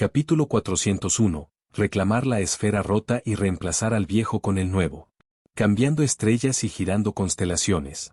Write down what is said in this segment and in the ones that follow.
Capítulo 401. Reclamar la esfera rota y reemplazar al viejo con el nuevo. Cambiando estrellas y girando constelaciones.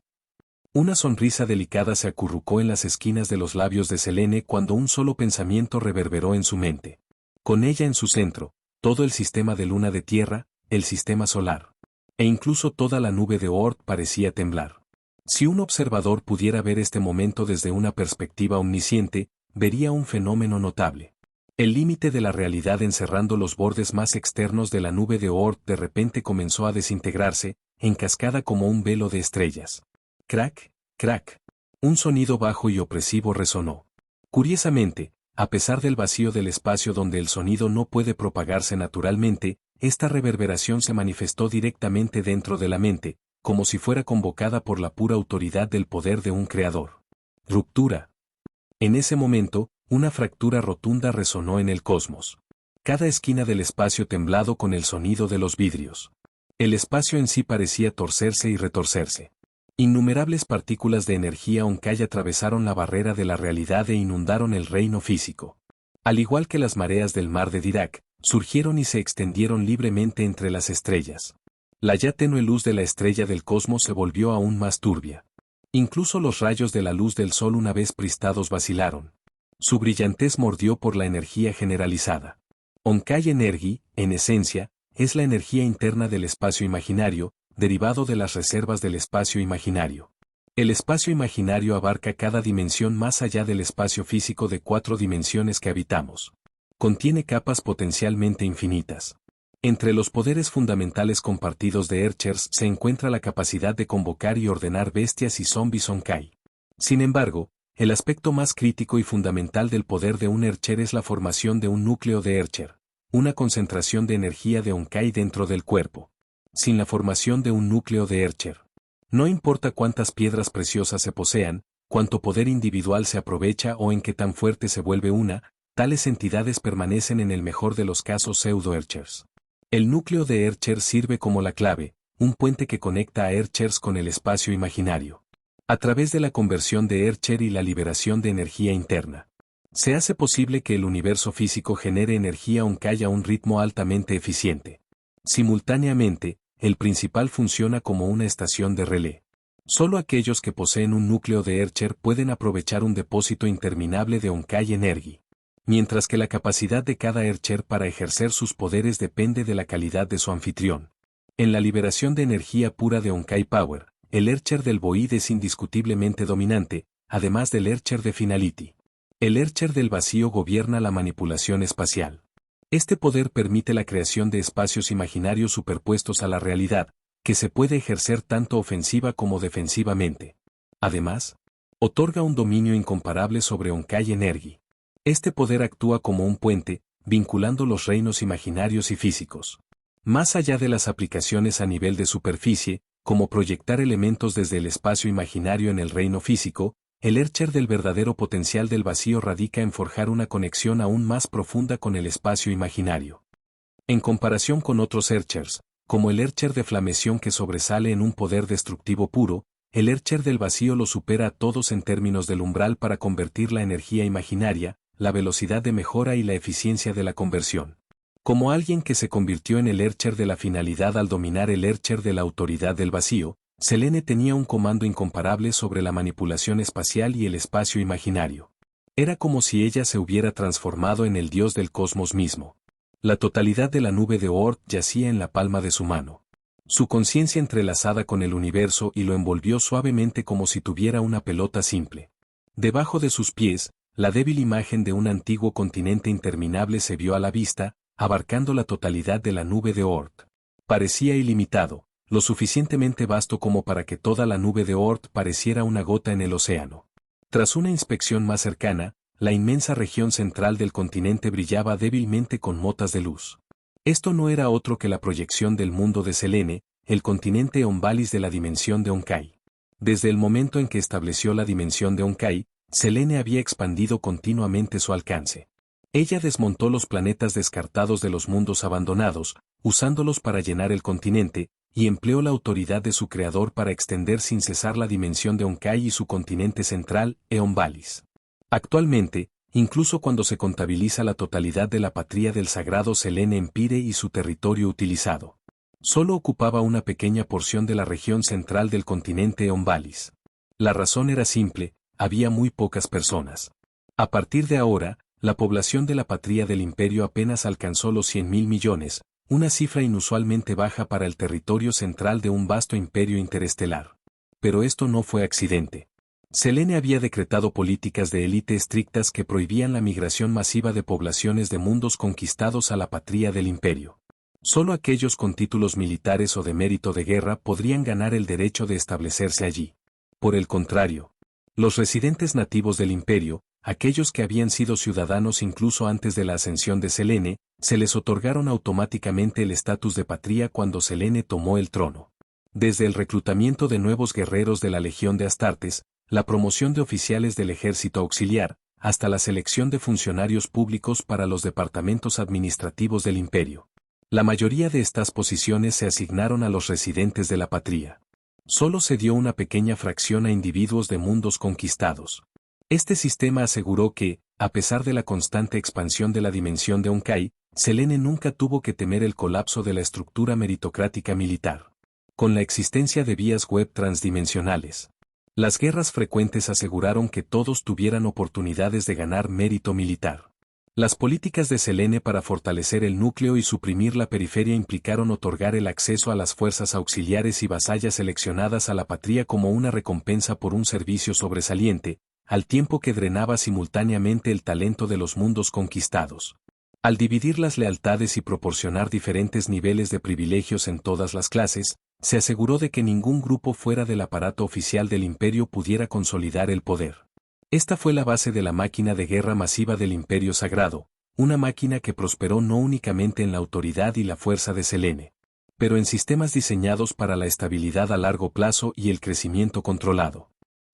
Una sonrisa delicada se acurrucó en las esquinas de los labios de Selene cuando un solo pensamiento reverberó en su mente. Con ella en su centro, todo el sistema de luna de tierra, el sistema solar. E incluso toda la nube de Oort parecía temblar. Si un observador pudiera ver este momento desde una perspectiva omnisciente, vería un fenómeno notable. El límite de la realidad encerrando los bordes más externos de la nube de Oort de repente comenzó a desintegrarse, en cascada como un velo de estrellas. Crack, crack. Un sonido bajo y opresivo resonó. Curiosamente, a pesar del vacío del espacio donde el sonido no puede propagarse naturalmente, esta reverberación se manifestó directamente dentro de la mente, como si fuera convocada por la pura autoridad del poder de un creador. Ruptura. En ese momento, una fractura rotunda resonó en el cosmos. Cada esquina del espacio temblado con el sonido de los vidrios. El espacio en sí parecía torcerse y retorcerse. Innumerables partículas de energía Onkai atravesaron la barrera de la realidad e inundaron el reino físico. Al igual que las mareas del mar de Dirac, surgieron y se extendieron libremente entre las estrellas. La ya tenue luz de la estrella del cosmos se volvió aún más turbia. Incluso los rayos de la luz del sol una vez pristados vacilaron. Su brillantez mordió por la energía generalizada. Onkai Energy, en esencia, es la energía interna del espacio imaginario, derivado de las reservas del espacio imaginario. El espacio imaginario abarca cada dimensión más allá del espacio físico de 4 dimensiones que habitamos. Contiene capas potencialmente infinitas. Entre los poderes fundamentales compartidos de Erchers se encuentra la capacidad de convocar y ordenar bestias y zombies Onkai. Sin embargo, el aspecto más crítico y fundamental del poder de un Ercher es la formación de un núcleo de Ercher, una concentración de energía de Onkai dentro del cuerpo. Sin la formación de un núcleo de Ercher, no importa cuántas piedras preciosas se posean, cuánto poder individual se aprovecha o en qué tan fuerte se vuelve una, tales entidades permanecen en el mejor de los casos pseudo-Erchers. El núcleo de Ercher sirve como la clave, un puente que conecta a Erchers con el espacio imaginario. A través de la conversión de Ercher y la liberación de energía interna, se hace posible que el universo físico genere energía Onkai a un ritmo altamente eficiente. Simultáneamente, el principal funciona como una estación de relé. Solo aquellos que poseen un núcleo de Ercher pueden aprovechar un depósito interminable de Onkai Energy. Mientras que la capacidad de cada Ercher para ejercer sus poderes depende de la calidad de su anfitrión. En la liberación de energía pura de Onkai Power, el Ercher del Void es indiscutiblemente dominante, además del Ercher de Finality. El Ercher del vacío gobierna la manipulación espacial. Este poder permite la creación de espacios imaginarios superpuestos a la realidad, que se puede ejercer tanto ofensiva como defensivamente. Además, otorga un dominio incomparable sobre Onkai Energy. Este poder actúa como un puente, vinculando los reinos imaginarios y físicos. Más allá de las aplicaciones a nivel de superficie, como proyectar elementos desde el espacio imaginario en el reino físico, el Ercher del verdadero potencial del vacío radica en forjar una conexión aún más profunda con el espacio imaginario. En comparación con otros Erchers, como el Ercher de Flamesión que sobresale en un poder destructivo puro, el Ercher del vacío lo supera a todos en términos del umbral para convertir la energía imaginaria, la velocidad de mejora y la eficiencia de la conversión. Como alguien que se convirtió en el Ercher de la finalidad al dominar el Ercher de la autoridad del vacío, Selene tenía un comando incomparable sobre la manipulación espacial y el espacio imaginario. Era como si ella se hubiera transformado en el dios del cosmos mismo. La totalidad de la nube de Oort yacía en la palma de su mano. Su conciencia entrelazada con el universo y lo envolvió suavemente como si tuviera una pelota simple. Debajo de sus pies, la débil imagen de un antiguo continente interminable se vio a la vista, abarcando la totalidad de la nube de Oort. Parecía ilimitado, lo suficientemente vasto como para que toda la nube de Oort pareciera una gota en el océano. Tras una inspección más cercana, la inmensa región central del continente brillaba débilmente con motas de luz. Esto no era otro que la proyección del mundo de Selene, el continente Ombalis de la dimensión de Onkai. Desde el momento en que estableció la dimensión de Onkai, Selene había expandido continuamente su alcance. Ella desmontó los planetas descartados de los mundos abandonados, usándolos para llenar el continente, y empleó la autoridad de su creador para extender sin cesar la dimensión de Onkai y su continente central, Eombalis. Actualmente, incluso cuando se contabiliza la totalidad de la patria del sagrado Selene Empire y su territorio utilizado. Solo ocupaba una pequeña porción de la región central del continente Eombalis. La razón era simple, había muy pocas personas. A partir de ahora, la población de la patria del imperio apenas alcanzó los 100.000 millones, una cifra inusualmente baja para el territorio central de un vasto imperio interestelar. Pero esto no fue accidente. Selene había decretado políticas de élite estrictas que prohibían la migración masiva de poblaciones de mundos conquistados a la patria del imperio. Solo aquellos con títulos militares o de mérito de guerra podrían ganar el derecho de establecerse allí. Por el contrario, los residentes nativos del imperio, aquellos que habían sido ciudadanos incluso antes de la ascensión de Selene, se les otorgaron automáticamente el estatus de patria cuando Selene tomó el trono. Desde el reclutamiento de nuevos guerreros de la Legión de Astartes, la promoción de oficiales del ejército auxiliar, hasta la selección de funcionarios públicos para los departamentos administrativos del imperio. La mayoría de estas posiciones se asignaron a los residentes de la patria. Solo se dio una pequeña fracción a individuos de mundos conquistados. Este sistema aseguró que, a pesar de la constante expansión de la dimensión de Onkai, Selene nunca tuvo que temer el colapso de la estructura meritocrática militar. Con la existencia de vías web transdimensionales, las guerras frecuentes aseguraron que todos tuvieran oportunidades de ganar mérito militar. Las políticas de Selene para fortalecer el núcleo y suprimir la periferia implicaron otorgar el acceso a las fuerzas auxiliares y vasallas seleccionadas a la patria como una recompensa por un servicio sobresaliente, al tiempo que drenaba simultáneamente el talento de los mundos conquistados. Al dividir las lealtades y proporcionar diferentes niveles de privilegios en todas las clases, se aseguró de que ningún grupo fuera del aparato oficial del imperio pudiera consolidar el poder. Esta fue la base de la máquina de guerra masiva del Imperio Sagrado, una máquina que prosperó no únicamente en la autoridad y la fuerza de Selene, pero en sistemas diseñados para la estabilidad a largo plazo y el crecimiento controlado.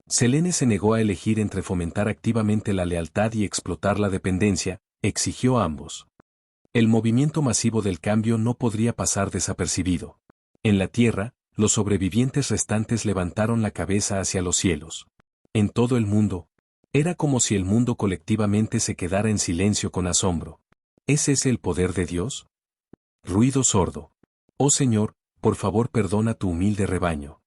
Selene se negó a elegir entre fomentar activamente la lealtad y explotar la dependencia, exigió ambos. El movimiento masivo del cambio no podría pasar desapercibido. En la tierra, los sobrevivientes restantes levantaron la cabeza hacia los cielos. En todo el mundo, era como si el mundo colectivamente se quedara en silencio con asombro. ¿Es ese el poder de Dios? Ruido sordo. Oh Señor, por favor perdona tu humilde rebaño.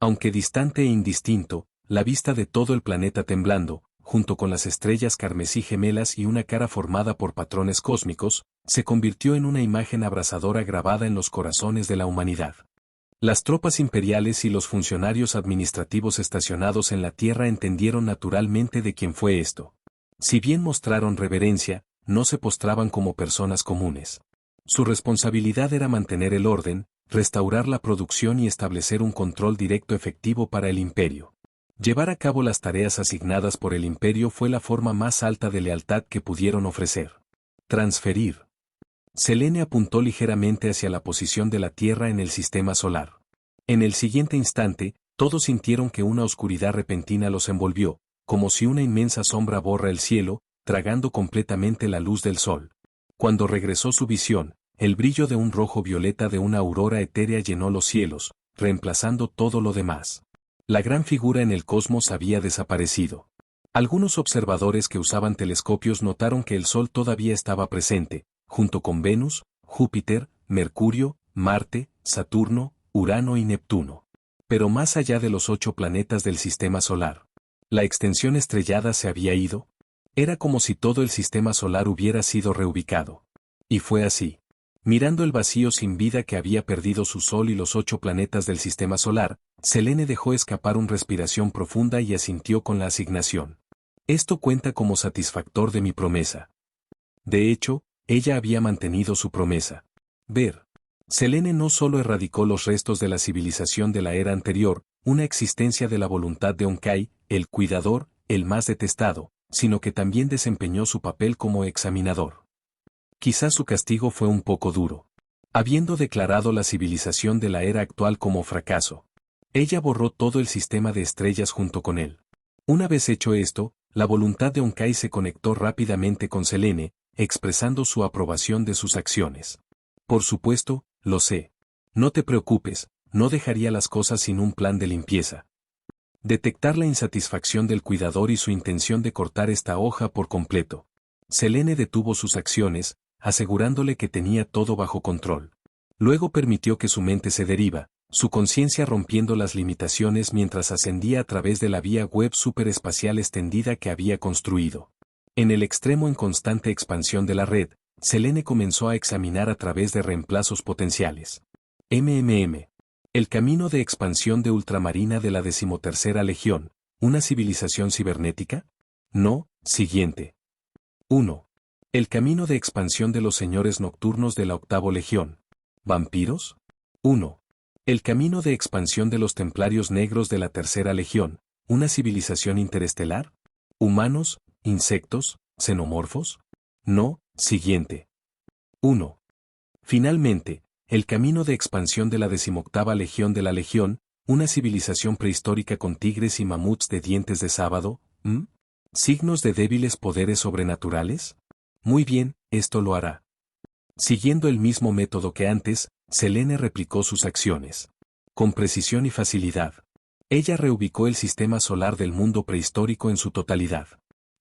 Aunque distante e indistinto, la vista de todo el planeta temblando, junto con las estrellas carmesí gemelas y una cara formada por patrones cósmicos, se convirtió en una imagen abrasadora grabada en los corazones de la humanidad. Las tropas imperiales y los funcionarios administrativos estacionados en la tierra entendieron naturalmente de quién fue esto. Si bien mostraron reverencia, no se postraban como personas comunes. Su responsabilidad era mantener el orden, restaurar la producción y establecer un control directo efectivo para el imperio. Llevar a cabo las tareas asignadas por el imperio fue la forma más alta de lealtad que pudieron ofrecer. Transferir. Selene apuntó ligeramente hacia la posición de la Tierra en el sistema solar. En el siguiente instante, todos sintieron que una oscuridad repentina los envolvió, como si una inmensa sombra borra el cielo, tragando completamente la luz del sol. Cuando regresó su visión, el brillo de un rojo violeta de una aurora etérea llenó los cielos, reemplazando todo lo demás. La gran figura en el cosmos había desaparecido. Algunos observadores que usaban telescopios notaron que el Sol todavía estaba presente, junto con Venus, Júpiter, Mercurio, Marte, Saturno, Urano y Neptuno. Pero más allá de los 8 planetas del sistema solar, la extensión estrellada se había ido. Era como si todo el sistema solar hubiera sido reubicado. Y fue así. Mirando el vacío sin vida que había perdido su Sol y los 8 planetas del sistema solar, Selene dejó escapar una respiración profunda y asintió con la asignación. Esto cuenta como satisfactor de mi promesa. De hecho, ella había mantenido su promesa. Ver. Selene no solo erradicó los restos de la civilización de la era anterior, una existencia de la voluntad de Onkai, el cuidador, el más detestado, sino que también desempeñó su papel como examinador. Quizás su castigo fue un poco duro. Habiendo declarado la civilización de la era actual como fracaso, ella borró todo el sistema de estrellas junto con él. Una vez hecho esto, la voluntad de Onkai se conectó rápidamente con Selene, expresando su aprobación de sus acciones. Por supuesto, lo sé. No te preocupes, no dejaría las cosas sin un plan de limpieza. Detectar la insatisfacción del cuidador y su intención de cortar esta hoja por completo. Selene detuvo sus acciones, asegurándole que tenía todo bajo control. Luego permitió que su mente se deriva, su conciencia rompiendo las limitaciones mientras ascendía a través de la vía web superespacial extendida que había construido. En el extremo en constante expansión de la red, Selene comenzó a examinar a través de reemplazos potenciales. El camino de expansión de ultramarina de la 13ª Legión, ¿una civilización cibernética? No, siguiente. 1. El camino de expansión de los señores nocturnos de la 8ª Legión. ¿Vampiros? 1. El camino de expansión de los templarios negros de la 3ª Legión, ¿una civilización interestelar? ¿Humanos, insectos, xenomorfos? No, siguiente. 1. Finalmente, el camino de expansión de la 18ª Legión de la Legión, ¿una civilización prehistórica con tigres y mamuts de dientes de sábado? ¿Signos de débiles poderes sobrenaturales? Muy bien, esto lo hará. Siguiendo el mismo método que antes, Selene replicó sus acciones. Con precisión y facilidad. Ella reubicó el sistema solar del mundo prehistórico en su totalidad.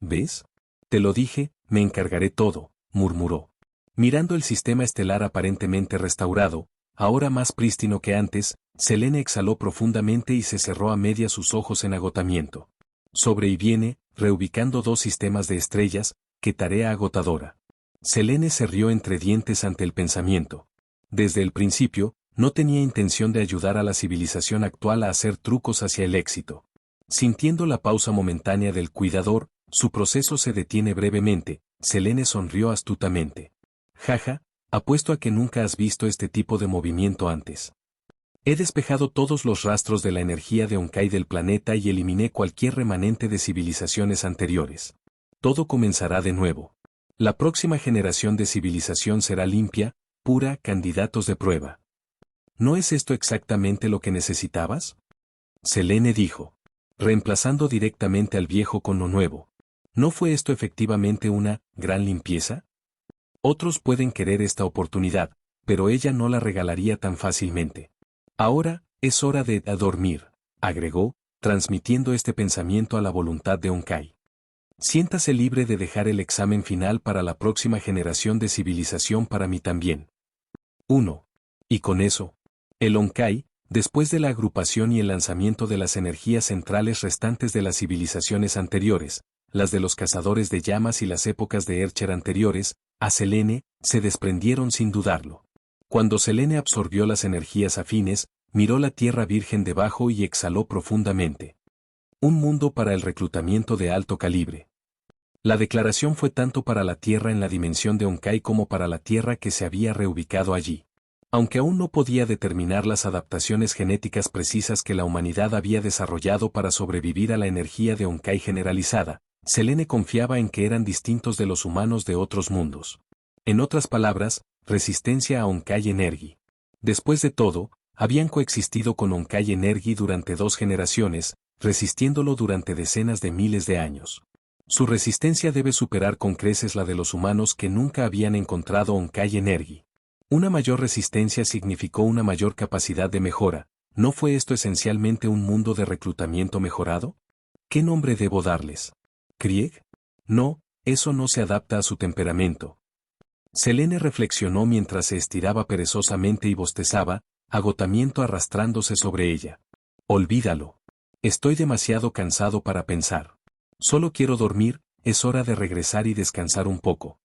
¿Ves? Te lo dije, me encargaré todo, murmuró. Mirando el sistema estelar aparentemente restaurado, ahora más prístino que antes, Selene exhaló profundamente y se cerró a media sus ojos en agotamiento. Sobre y viene, reubicando 2 sistemas de estrellas, qué tarea agotadora. Selene se rió entre dientes ante el pensamiento. Desde el principio, no tenía intención de ayudar a la civilización actual a hacer trucos hacia el éxito. Sintiendo la pausa momentánea del cuidador, su proceso se detiene brevemente. Selene sonrió astutamente. Jaja, apuesto a que nunca has visto este tipo de movimiento antes. He despejado todos los rastros de la energía de Honkai del planeta y eliminé cualquier remanente de civilizaciones anteriores. Todo comenzará de nuevo. La próxima generación de civilización será limpia, pura, candidatos de prueba. ¿No es esto exactamente lo que necesitabas? Selene dijo, reemplazando directamente al viejo con lo nuevo. ¿No fue esto efectivamente una gran limpieza? Otros pueden querer esta oportunidad, pero ella no la regalaría tan fácilmente. Ahora, es hora de dormir, agregó, transmitiendo este pensamiento a la voluntad de Honkai. Siéntase libre de dejar el examen final para la próxima generación de civilización para mí también. 1. Y con eso, el Honkai, después de la agrupación y el lanzamiento de las energías centrales restantes de las civilizaciones anteriores, las de los cazadores de llamas y las épocas de Ercher anteriores, a Selene, se desprendieron sin dudarlo. Cuando Selene absorbió las energías afines, miró la tierra virgen debajo y exhaló profundamente. Un mundo para el reclutamiento de alto calibre. La declaración fue tanto para la tierra en la dimensión de Honkai como para la tierra que se había reubicado allí. Aunque aún no podía determinar las adaptaciones genéticas precisas que la humanidad había desarrollado para sobrevivir a la energía de Honkai generalizada, Selene confiaba en que eran distintos de los humanos de otros mundos. En otras palabras, resistencia a Honkai Energy. Después de todo, habían coexistido con Honkai Energy durante 2 generaciones, resistiéndolo durante decenas de miles de años. Su resistencia debe superar con creces la de los humanos que nunca habían encontrado Honkai Energy. Una mayor resistencia significó una mayor capacidad de mejora. ¿No fue esto esencialmente un mundo de reclutamiento mejorado? ¿Qué nombre debo darles? ¿Krieg? No, eso no se adapta a su temperamento. Selene reflexionó mientras se estiraba perezosamente y bostezaba, agotamiento arrastrándose sobre ella. Olvídalo. Estoy demasiado cansado para pensar. Solo quiero dormir, es hora de regresar y descansar un poco.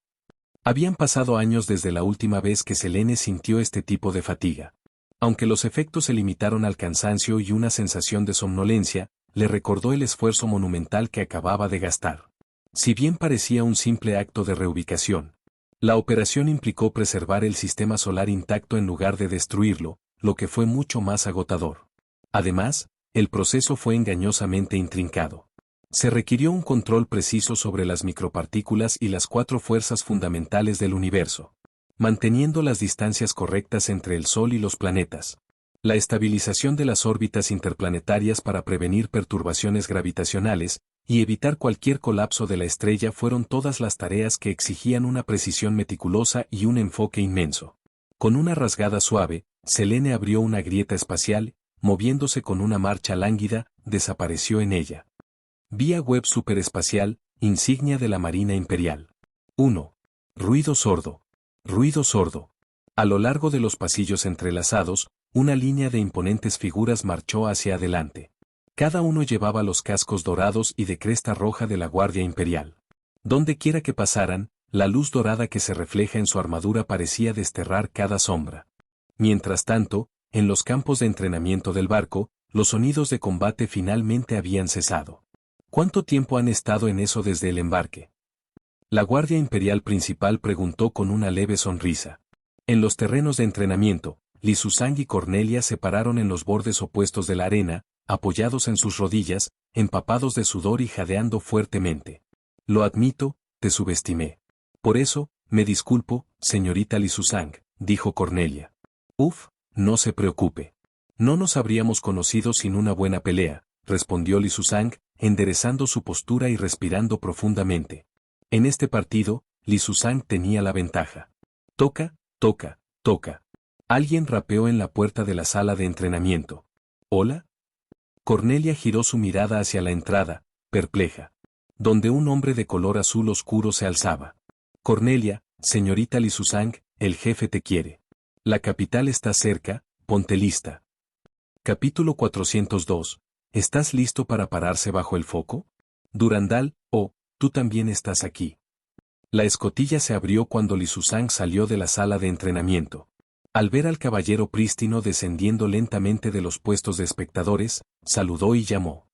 Habían pasado años desde la última vez que Selene sintió este tipo de fatiga. Aunque los efectos se limitaron al cansancio y una sensación de somnolencia, le recordó el esfuerzo monumental que acababa de gastar. Si bien parecía un simple acto de reubicación, la operación implicó preservar el sistema solar intacto en lugar de destruirlo, lo que fue mucho más agotador. Además, el proceso fue engañosamente intrincado. Se requirió un control preciso sobre las micropartículas y las 4 fuerzas fundamentales del universo, manteniendo las distancias correctas entre el Sol y los planetas. La estabilización de las órbitas interplanetarias para prevenir perturbaciones gravitacionales y evitar cualquier colapso de la estrella fueron todas las tareas que exigían una precisión meticulosa y un enfoque inmenso. Con una rasgada suave, Selene abrió una grieta espacial, moviéndose con una marcha lánguida, desapareció en ella. Vía web superespacial, insignia de la Marina Imperial. 1. Ruido sordo. Ruido sordo. A lo largo de los pasillos entrelazados, una línea de imponentes figuras marchó hacia adelante. Cada uno llevaba los cascos dorados y de cresta roja de la Guardia Imperial. Donde quiera que pasaran, la luz dorada que se refleja en su armadura parecía desterrar cada sombra. Mientras tanto, en los campos de entrenamiento del barco, los sonidos de combate finalmente habían cesado. ¿Cuánto tiempo han estado en eso desde el embarque? La Guardia Imperial Principal preguntó con una leve sonrisa. En los terrenos de entrenamiento, Li Shuzhang y Cornelia se pararon en los bordes opuestos de la arena, apoyados en sus rodillas, empapados de sudor y jadeando fuertemente. Lo admito, te subestimé. Por eso, me disculpo, señorita Li Shuzhang, dijo Cornelia. Uf, no se preocupe. No nos habríamos conocido sin una buena pelea, respondió Li Shuzhang, enderezando su postura y respirando profundamente. En este partido, Li Shuzhang tenía la ventaja. Toca, toca, toca. Alguien rapeó en la puerta de la sala de entrenamiento. ¿Hola? Cornelia giró su mirada hacia la entrada, perpleja, donde un hombre de color azul oscuro se alzaba. Cornelia, señorita Li Shuzhang, el jefe te quiere. La capital está cerca, ponte lista. Capítulo 402. ¿Estás listo para pararse bajo el foco? Durandal, oh, tú también estás aquí. La escotilla se abrió cuando Li Shuzhang salió de la sala de entrenamiento. Al ver al caballero prístino descendiendo lentamente de los puestos de espectadores, saludó y llamó.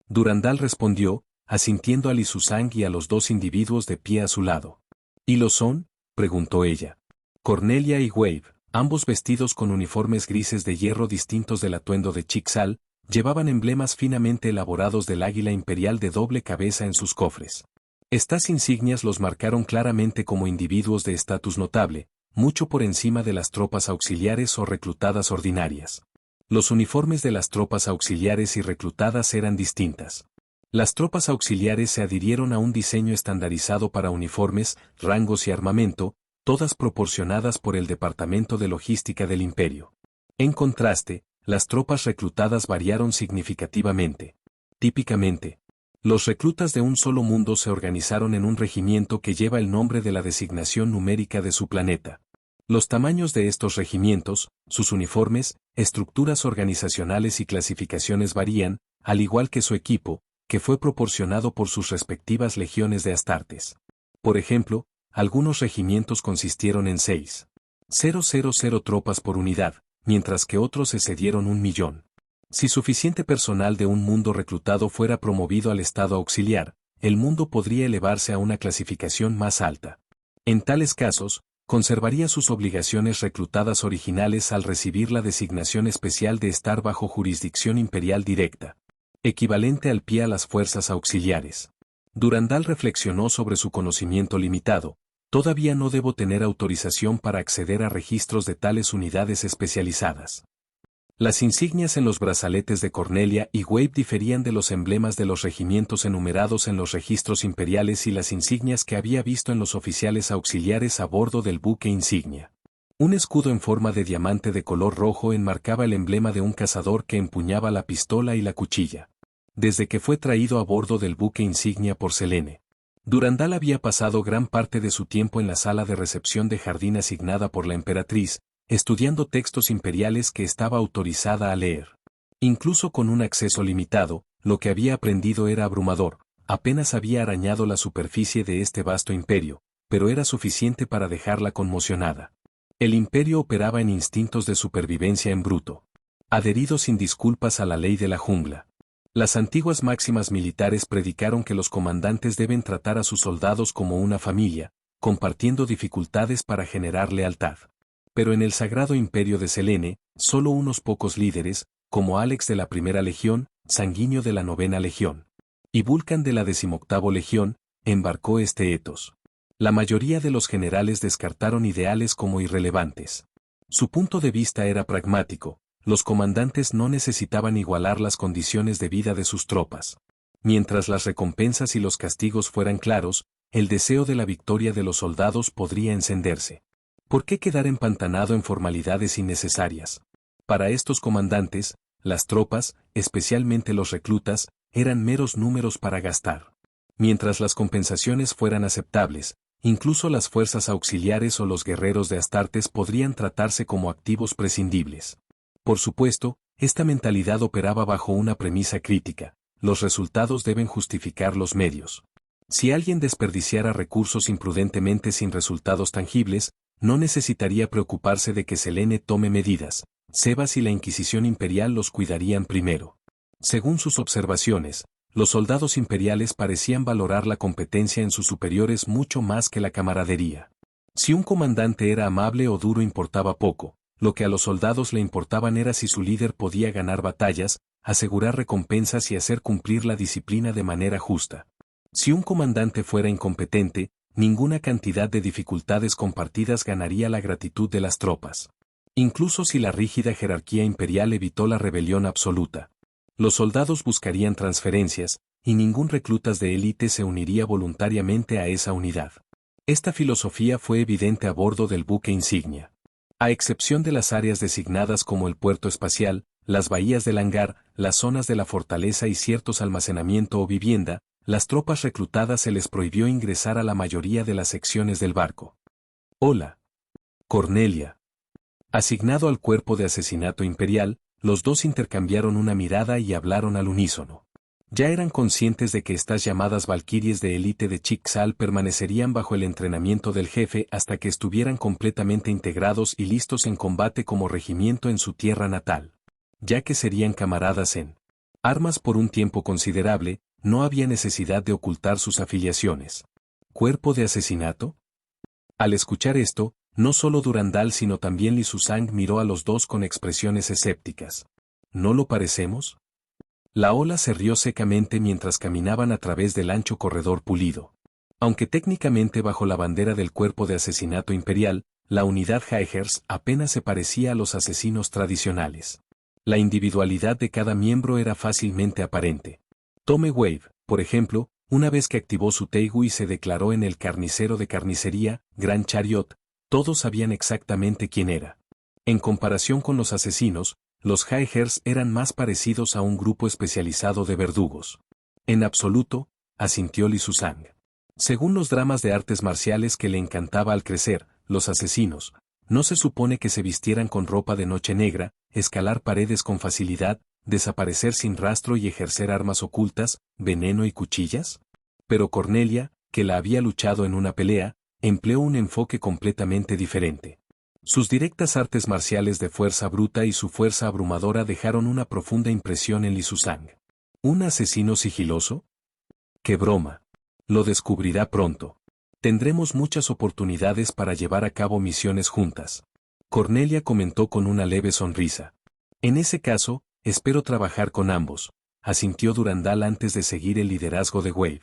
Durandal respondió, asintiendo a Li Shuzhang y a los dos individuos de pie a su lado. ¿Y lo son? Preguntó ella. Cornelia y Wave, ambos vestidos con uniformes grises de hierro distintos del atuendo de Chixal, llevaban emblemas finamente elaborados del águila imperial de doble cabeza en sus cofres. Estas insignias los marcaron claramente como individuos de estatus notable, mucho por encima de las tropas auxiliares o reclutadas ordinarias. Los uniformes de las tropas auxiliares y reclutadas eran distintas. Las tropas auxiliares se adhirieron a un diseño estandarizado para uniformes, rangos y armamento, todas proporcionadas por el Departamento de Logística del Imperio. En contraste, las tropas reclutadas variaron significativamente. Típicamente, los reclutas de un solo mundo se organizaron en un regimiento que lleva el nombre de la designación numérica de su planeta. Los tamaños de estos regimientos, sus uniformes, estructuras organizacionales y clasificaciones varían, al igual que su equipo, que fue proporcionado por sus respectivas legiones de Astartes. Por ejemplo, algunos regimientos consistieron en 6,000 tropas por unidad, mientras que otros excedieron 1.000.000. Si suficiente personal de un mundo reclutado fuera promovido al estado auxiliar, el mundo podría elevarse a una clasificación más alta. En tales casos, conservaría sus obligaciones reclutadas originales al recibir la designación especial de estar bajo jurisdicción imperial directa, equivalente al pie a las fuerzas auxiliares. Durandal reflexionó sobre su conocimiento limitado. Todavía no debo tener autorización para acceder a registros de tales unidades especializadas. Las insignias en los brazaletes de Cornelia y Wave diferían de los emblemas de los regimientos enumerados en los registros imperiales y las insignias que había visto en los oficiales auxiliares a bordo del buque insignia. Un escudo en forma de diamante de color rojo enmarcaba el emblema de un cazador que empuñaba la pistola y la cuchilla. Desde que fue traído a bordo del buque insignia por Selene, Durandal había pasado gran parte de su tiempo en la sala de recepción de jardín asignada por la emperatriz, estudiando textos imperiales que estaba autorizada a leer. Incluso con un acceso limitado, lo que había aprendido era abrumador, apenas había arañado la superficie de este vasto imperio, pero era suficiente para dejarla conmocionada. El imperio operaba en instintos de supervivencia en bruto, adherido sin disculpas a la ley de la jungla. Las antiguas máximas militares predicaron que los comandantes deben tratar a sus soldados como una familia, compartiendo dificultades para generar lealtad. Pero en el sagrado imperio de Selene, solo unos pocos líderes, como Alex de la Primera Legión, Sanguíneo de la Novena Legión, y Vulcan de la 18ª Legión, embarcó este etos. La mayoría de los generales descartaron ideales como irrelevantes. Su punto de vista era pragmático. Los comandantes no necesitaban igualar las condiciones de vida de sus tropas. Mientras las recompensas y los castigos fueran claros, el deseo de la victoria de los soldados podría encenderse. ¿Por qué quedar empantanado en formalidades innecesarias? Para estos comandantes, Las tropas, especialmente los reclutas, eran meros números para gastar. Mientras las compensaciones fueran aceptables, incluso las fuerzas auxiliares o los guerreros de Astartes podrían tratarse como activos prescindibles. Por supuesto, esta mentalidad operaba bajo una premisa crítica: los resultados deben justificar los medios. Si alguien desperdiciara recursos imprudentemente sin resultados tangibles, no necesitaría preocuparse de que Selene tome medidas. Sebas y la Inquisición imperial los cuidarían primero. Según sus observaciones, los soldados imperiales parecían valorar la competencia en sus superiores mucho más que la camaradería. Si un comandante era amable o duro importaba poco, lo que a los soldados le importaban era si su líder podía ganar batallas, asegurar recompensas y hacer cumplir la disciplina de manera justa. Si un comandante fuera incompetente, ninguna cantidad de dificultades compartidas ganaría la gratitud de las tropas. Incluso si la rígida jerarquía imperial evitó la rebelión absoluta, los soldados buscarían transferencias, y ningún reclutas de élite se uniría voluntariamente a esa unidad. Esta filosofía fue evidente a bordo del buque insignia. A excepción de las áreas designadas como el puerto espacial, las bahías del hangar, las zonas de la fortaleza y ciertos almacenamiento o vivienda, las tropas reclutadas se les prohibió ingresar a la mayoría de las secciones del barco. Hola. Cornelia. Asignado al cuerpo de asesinato imperial, los dos intercambiaron una mirada y hablaron al unísono. Ya eran conscientes de que estas llamadas valquirias de élite de Chicxal permanecerían bajo el entrenamiento del jefe hasta que estuvieran completamente integrados y listos en combate como regimiento en su tierra natal. Ya que serían camaradas en armas por un tiempo considerable, no había necesidad de ocultar sus afiliaciones. ¿Cuerpo de asesinato? Al escuchar esto, no solo Durandal sino también Li Susang miró a los dos con expresiones escépticas. ¿No lo parecemos? La ola se rió secamente mientras caminaban a través del ancho corredor pulido. Aunque técnicamente bajo la bandera del cuerpo de asesinato imperial, la unidad Jaegers apenas se parecía a los asesinos tradicionales. La individualidad de cada miembro era fácilmente aparente. Tome Wave, por ejemplo, una vez que activó su Teigu y se declaró en el carnicero de carnicería, Gran Chariot, todos sabían exactamente quién era. En comparación con los asesinos, los Jaegers eran más parecidos a un grupo especializado de verdugos. En absoluto, asintió Li Susang. Según los dramas de artes marciales que le encantaba al crecer, los asesinos, no se supone que se vistieran con ropa de noche negra, escalar paredes con facilidad, desaparecer sin rastro y ejercer armas ocultas, veneno y cuchillas. Pero Cornelia, que la había luchado en una pelea, empleó un enfoque completamente diferente. Sus directas artes marciales de fuerza bruta y su fuerza abrumadora dejaron una profunda impresión en Li Susang. ¿Un asesino sigiloso? ¡Qué broma! Lo descubrirá pronto. Tendremos muchas oportunidades para llevar a cabo misiones juntas. Cornelia comentó con una leve sonrisa. En ese caso, espero trabajar con ambos, asintió Durandal antes de seguir el liderazgo de Wave.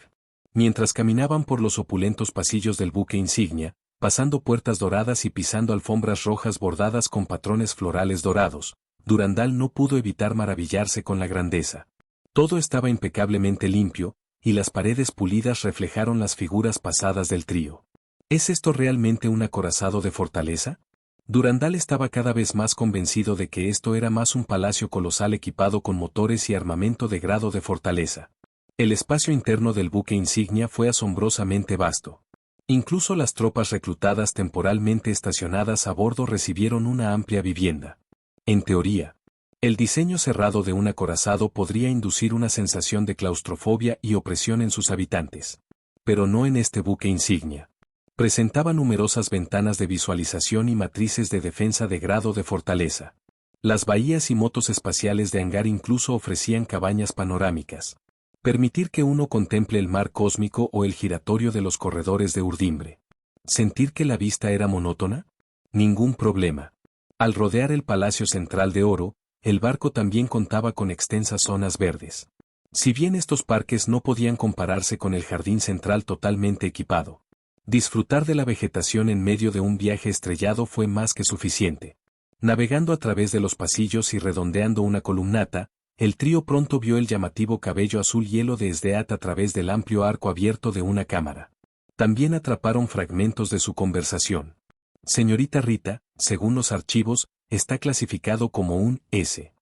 Mientras caminaban por los opulentos pasillos del buque insignia, pasando puertas doradas y pisando alfombras rojas bordadas con patrones florales dorados, Durandal no pudo evitar maravillarse con la grandeza. Todo estaba impecablemente limpio, y las paredes pulidas reflejaron las figuras pasadas del trío. ¿Es esto realmente un acorazado de fortaleza? Durandal estaba cada vez más convencido de que esto era más un palacio colosal equipado con motores y armamento de grado de fortaleza. El espacio interno del buque insignia fue asombrosamente vasto. Incluso las tropas reclutadas temporalmente estacionadas a bordo recibieron una amplia vivienda. En teoría, el diseño cerrado de un acorazado podría inducir una sensación de claustrofobia y opresión en sus habitantes. Pero no en este buque insignia. Presentaba numerosas ventanas de visualización y matrices de defensa de grado de fortaleza. Las bahías y motos espaciales de hangar incluso ofrecían cabañas panorámicas. Permitir que uno contemple el mar cósmico o el giratorio de los corredores de urdimbre. ¿Sentir que la vista era monótona? Ningún problema. Al rodear el Palacio Central de Oro, el barco también contaba con extensas zonas verdes. Si bien estos parques no podían compararse con el jardín central totalmente equipado, disfrutar de la vegetación en medio de un viaje estrellado fue más que suficiente. Navegando a través de los pasillos y redondeando una columnata, el trío pronto vio el llamativo cabello azul hielo de Sdeat a través del amplio arco abierto de una cámara. También atraparon fragmentos de su conversación. Señorita Rita, según los archivos, está clasificado como un S.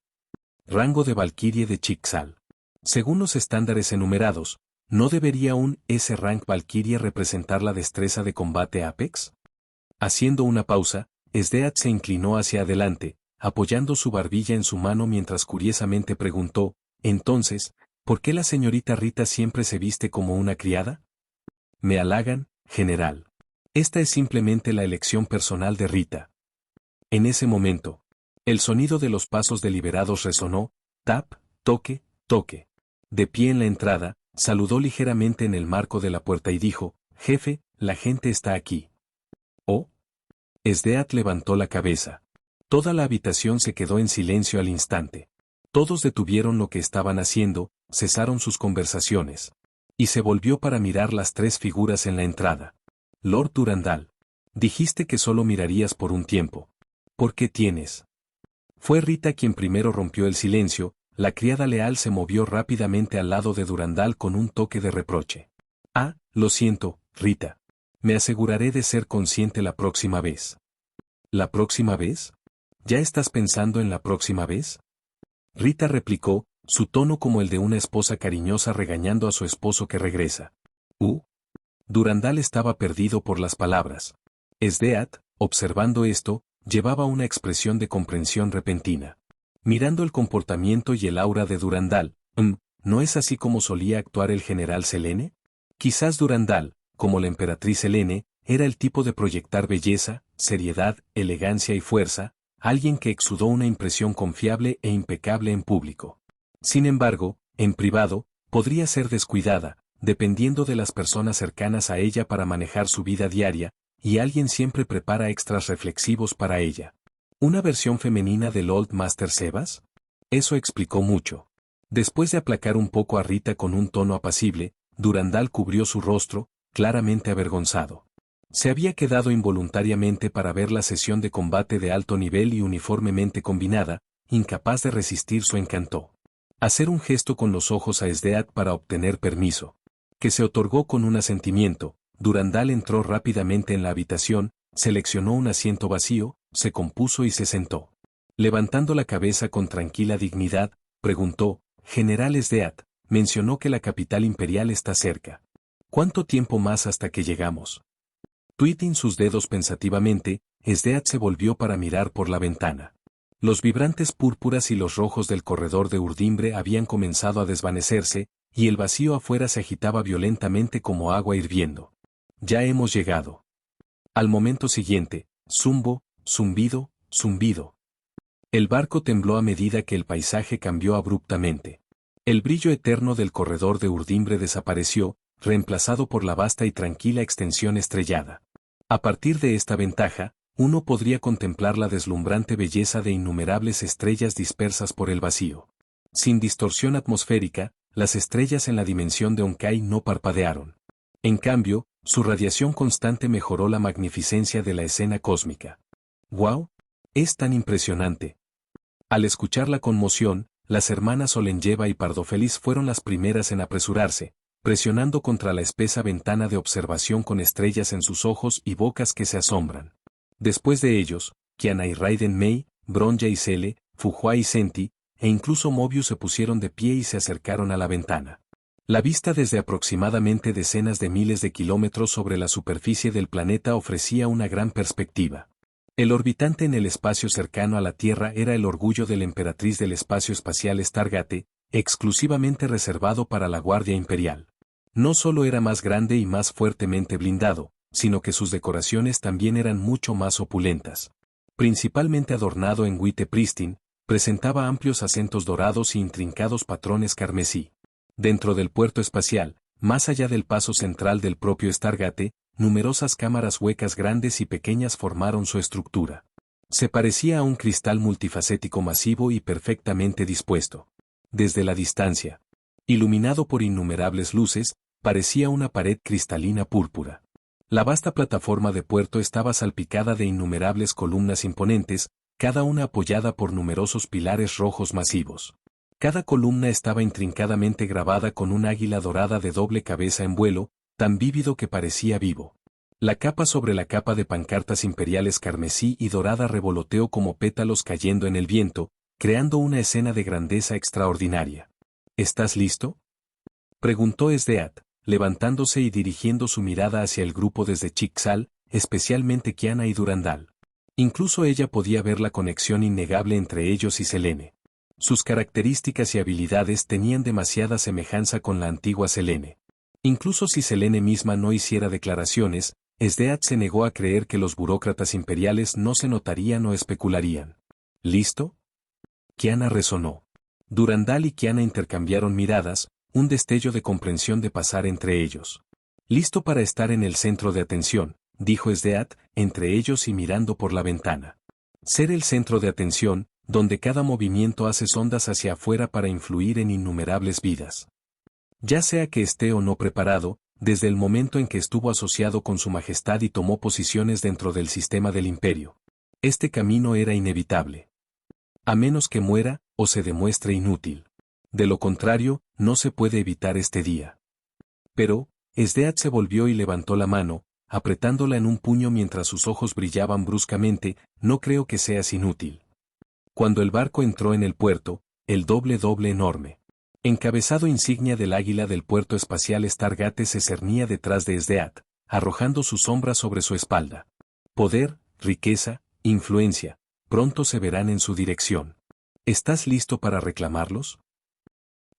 Rango de Valquirie de Chicxal. Según los estándares enumerados, ¿no debería un S-Rank Valquirie representar la destreza de combate Apex? Haciendo una pausa, Sdeat se inclinó hacia adelante, apoyando su barbilla en su mano mientras curiosamente preguntó, entonces, ¿por qué la señorita Rita siempre se viste como una criada? Me halagan, general. Esta es simplemente la elección personal de Rita. En ese momento, el sonido de los pasos deliberados resonó, tap, toque, toque. De pie en la entrada, saludó ligeramente en el marco de la puerta y dijo, jefe, la gente está aquí. ¿Oh? Sdeat levantó la cabeza. Toda la habitación se quedó en silencio al instante. Todos detuvieron lo que estaban haciendo, cesaron sus conversaciones. Y se volvió para mirar las tres figuras en la entrada. Lord Durandal. Dijiste que solo mirarías por un tiempo. ¿Por qué tienes? Fue Rita quien primero rompió el silencio. La criada leal se movió rápidamente al lado de Durandal con un toque de reproche. Ah, lo siento, Rita. Me aseguraré de ser consciente la próxima vez. ¿La próxima vez? ¿Ya estás pensando en la próxima vez? Rita replicó, su tono como el de una esposa cariñosa regañando a su esposo que regresa. Durandal estaba perdido por las palabras. Sdeat, observando esto, llevaba una expresión de comprensión repentina. Mirando el comportamiento y el aura de Durandal, ¿no es así como solía actuar el general Selene? Quizás Durandal, como la emperatriz Selene, era el tipo de proyectar belleza, seriedad, elegancia y fuerza, alguien que exudó una impresión confiable e impecable en público. Sin embargo, en privado, podría ser descuidada, dependiendo de las personas cercanas a ella para manejar su vida diaria, y alguien siempre prepara extras reflexivos para ella. ¿Una versión femenina del Old Master Sebas? Eso explicó mucho. Después de aplacar un poco a Rita con un tono apacible, Durandal cubrió su rostro, claramente avergonzado. Se había quedado involuntariamente para ver la sesión de combate de alto nivel y uniformemente combinada, incapaz de resistir su encanto. Hacer un gesto con los ojos a Sdeat para obtener permiso. Que se otorgó con un asentimiento. Durandal entró rápidamente en la habitación, seleccionó un asiento vacío, se compuso y se sentó. Levantando la cabeza con tranquila dignidad, preguntó, General Sdeat, mencionó que la capital imperial está cerca. ¿Cuánto tiempo más hasta que llegamos? Tweeting sus dedos pensativamente, Sdeat se volvió para mirar por la ventana. Los vibrantes púrpuras y los rojos del corredor de urdimbre habían comenzado a desvanecerse, y el vacío afuera se agitaba violentamente como agua hirviendo. Ya hemos llegado. Al momento siguiente, zumbo, zumbido, zumbido. El barco tembló a medida que el paisaje cambió abruptamente. El brillo eterno del corredor de urdimbre desapareció, reemplazado por la vasta y tranquila extensión estrellada. A partir de esta ventaja, uno podría contemplar la deslumbrante belleza de innumerables estrellas dispersas por el vacío. Sin distorsión atmosférica, las estrellas en la dimensión de Onkai no parpadearon. En cambio, su radiación constante mejoró la magnificencia de la escena cósmica. ¡Wow! Es tan impresionante. Al escuchar la conmoción, las hermanas Olenjeva y Pardofeliz fueron las primeras en apresurarse, presionando contra la espesa ventana de observación con estrellas en sus ojos y bocas que se asombran. Después de ellos, Kiana y Raiden Mei, Bronja y Sele, Fuhua y Senti, e incluso Mobius se pusieron de pie y se acercaron a la ventana. La vista desde aproximadamente decenas de miles de kilómetros sobre la superficie del planeta ofrecía una gran perspectiva. El orbitante en el espacio cercano a la Tierra era el orgullo de la emperatriz del espacio espacial Stargate, exclusivamente reservado para la Guardia Imperial. No solo era más grande y más fuertemente blindado, sino que sus decoraciones también eran mucho más opulentas. Principalmente adornado en huite prístine, presentaba amplios acentos dorados y intrincados patrones carmesí. Dentro del puerto espacial, más allá del paso central del propio Stargate, numerosas cámaras huecas grandes y pequeñas formaron su estructura. Se parecía a un cristal multifacético masivo y perfectamente dispuesto. Desde la distancia, iluminado por innumerables luces, parecía una pared cristalina púrpura. La vasta plataforma de puerto estaba salpicada de innumerables columnas imponentes, cada una apoyada por numerosos pilares rojos masivos. Cada columna estaba intrincadamente grabada con un águila dorada de doble cabeza en vuelo, tan vívido que parecía vivo. La capa sobre la capa de pancartas imperiales carmesí y dorada revoloteó como pétalos cayendo en el viento, creando una escena de grandeza extraordinaria. ¿Estás listo?, preguntó Sdeat, levantándose y dirigiendo su mirada hacia el grupo desde Chicxal, especialmente Kiana y Durandal. Incluso ella podía ver la conexión innegable entre ellos y Selene. Sus características y habilidades tenían demasiada semejanza con la antigua Selene. Incluso si Selene misma no hiciera declaraciones, Sdeat se negó a creer que los burócratas imperiales no se notarían o especularían. ¿Listo?, Kiana resonó. Durandal y Kiana intercambiaron miradas, un destello de comprensión de pasar entre ellos. Listo para estar en el centro de atención, dijo Sdeat, entre ellos y mirando por la ventana. Ser el centro de atención, donde cada movimiento hace ondas hacia afuera para influir en innumerables vidas. Ya sea que esté o no preparado, desde el momento en que estuvo asociado con su majestad y tomó posiciones dentro del sistema del imperio. Este camino era inevitable. A menos que muera, o se demuestre inútil. De lo contrario, no se puede evitar este día. Pero, Sdeat se volvió y levantó la mano, apretándola en un puño mientras sus ojos brillaban bruscamente. No creo que seas inútil. Cuando el barco entró en el puerto, el doble enorme, encabezado insignia del águila del puerto espacial Stargate se cernía detrás de Sdeat, arrojando su sombra sobre su espalda. Poder, riqueza, influencia, pronto se verán en su dirección. ¿Estás listo para reclamarlos?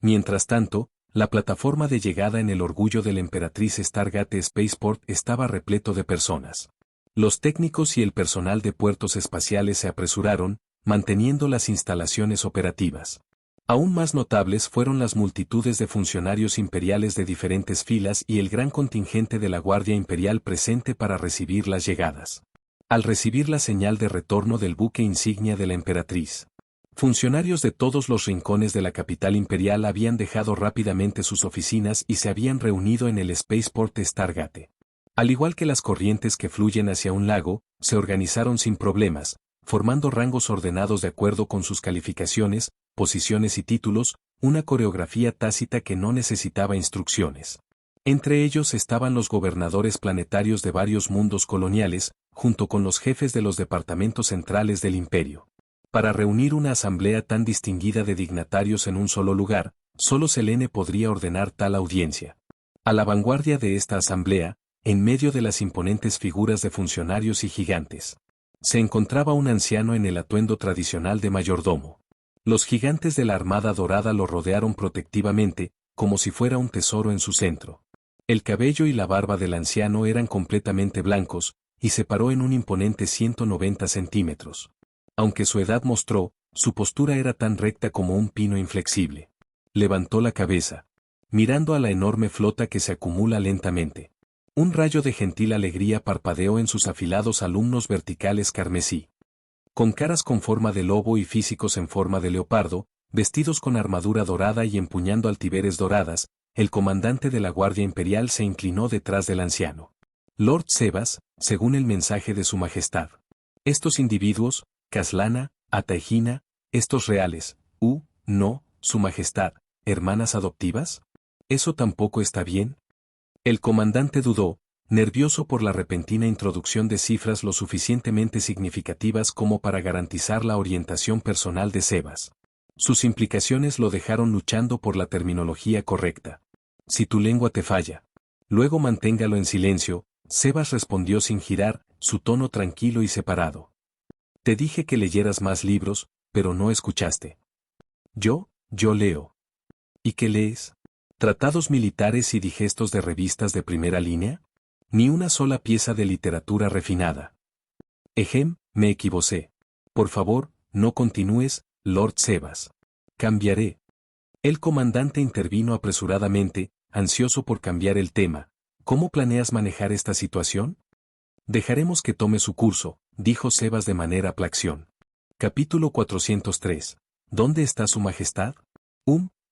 Mientras tanto, la plataforma de llegada en el Orgullo de la Emperatriz Stargate Spaceport estaba repleto de personas. Los técnicos y el personal de puertos espaciales se apresuraron, manteniendo las instalaciones operativas. Aún más notables fueron las multitudes de funcionarios imperiales de diferentes filas y el gran contingente de la Guardia Imperial presente para recibir las llegadas. Al recibir la señal de retorno del buque insignia de la Emperatriz, funcionarios de todos los rincones de la capital imperial habían dejado rápidamente sus oficinas y se habían reunido en el Spaceport Stargate. Al igual que las corrientes que fluyen hacia un lago, se organizaron sin problemas, formando rangos ordenados de acuerdo con sus calificaciones, posiciones y títulos, una coreografía tácita que no necesitaba instrucciones. Entre ellos estaban los gobernadores planetarios de varios mundos coloniales, junto con los jefes de los departamentos centrales del imperio. Para reunir una asamblea tan distinguida de dignatarios en un solo lugar, solo Selene podría ordenar tal audiencia. A la vanguardia de esta asamblea, en medio de las imponentes figuras de funcionarios y gigantes, se encontraba un anciano en el atuendo tradicional de mayordomo. Los gigantes de la Armada Dorada lo rodearon protectivamente, como si fuera un tesoro en su centro. El cabello y la barba del anciano eran completamente blancos, y se paró en un imponente 190 centímetros. Aunque su edad mostró, su postura era tan recta como un pino inflexible. Levantó la cabeza, mirando a la enorme flota que se acumula lentamente. Un rayo de gentil alegría parpadeó en sus afilados alumnos verticales carmesí. Con caras con forma de lobo y físicos en forma de leopardo, vestidos con armadura dorada y empuñando altiberes doradas, el comandante de la Guardia Imperial se inclinó detrás del anciano. Lord Sebas, según el mensaje de su majestad. Estos individuos, Caslana, Ataegina, estos reales, no, su majestad, hermanas adoptivas. ¿Eso tampoco está bien? El comandante dudó, nervioso por la repentina introducción de cifras lo suficientemente significativas como para garantizar la orientación personal de Sebas. Sus implicaciones lo dejaron luchando por la terminología correcta. Si tu lengua te falla, luego manténgalo en silencio, Sebas respondió sin girar, su tono tranquilo y separado. Te dije que leyeras más libros, pero no escuchaste. Yo leo. ¿Y qué lees? ¿Tratados militares y digestos de revistas de primera línea? Ni una sola pieza de literatura refinada. Me equivoqué. Por favor, no continúes, Lord Sebas. Cambiaré. El comandante intervino apresuradamente, ansioso por cambiar el tema. ¿Cómo planeas manejar esta situación? Dejaremos que tome su curso, dijo Sebas de manera plaxión. Capítulo 403. ¿Dónde está su majestad?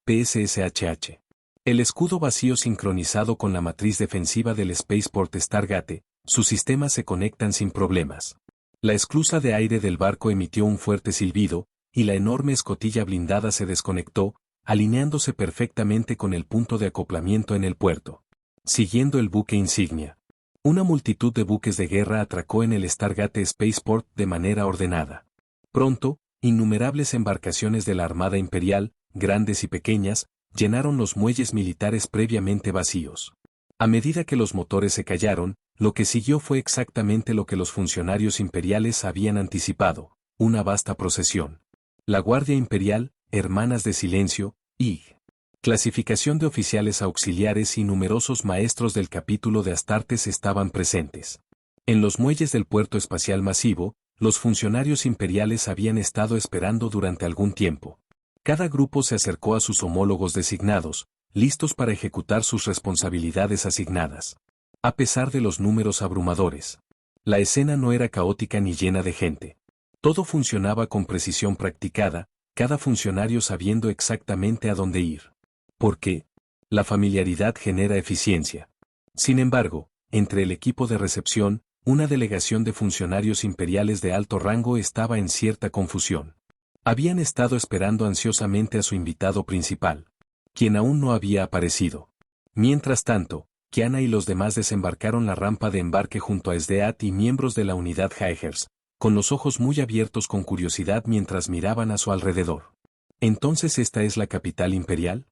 PSSHH. El escudo vacío sincronizado con la matriz defensiva del Spaceport Stargate, sus sistemas se conectan sin problemas. La esclusa de aire del barco emitió un fuerte silbido, y la enorme escotilla blindada se desconectó, alineándose perfectamente con el punto de acoplamiento en el puerto. Siguiendo el buque insignia. Una multitud de buques de guerra atracó en el Stargate Spaceport de manera ordenada. Pronto, Innumerables embarcaciones de la Armada Imperial, grandes y pequeñas, llenaron los muelles militares previamente vacíos. A medida que los motores se callaron, lo que siguió fue exactamente lo que los funcionarios imperiales habían anticipado, una vasta procesión. La Guardia Imperial, Hermanas de Silencio, IG. Clasificación de oficiales auxiliares y numerosos maestros del capítulo de Astartes estaban presentes. En los muelles del puerto espacial masivo, los funcionarios imperiales habían estado esperando durante algún tiempo. Cada grupo se acercó a sus homólogos designados, listos para ejecutar sus responsabilidades asignadas. A pesar de los números abrumadores, la escena no era caótica ni llena de gente. Todo funcionaba con precisión practicada, cada funcionario sabiendo exactamente a dónde ir. ¿Por qué? La familiaridad genera eficiencia. Sin embargo, entre el equipo de recepción, una delegación de funcionarios imperiales de alto rango estaba en cierta confusión. Habían estado esperando ansiosamente a su invitado principal, quien aún no había aparecido. Mientras tanto, Kiana y los demás desembarcaron la rampa de embarque junto a Sdeat y miembros de la unidad Jaegers, con los ojos muy abiertos con curiosidad mientras miraban a su alrededor. ¿Entonces esta es la capital imperial?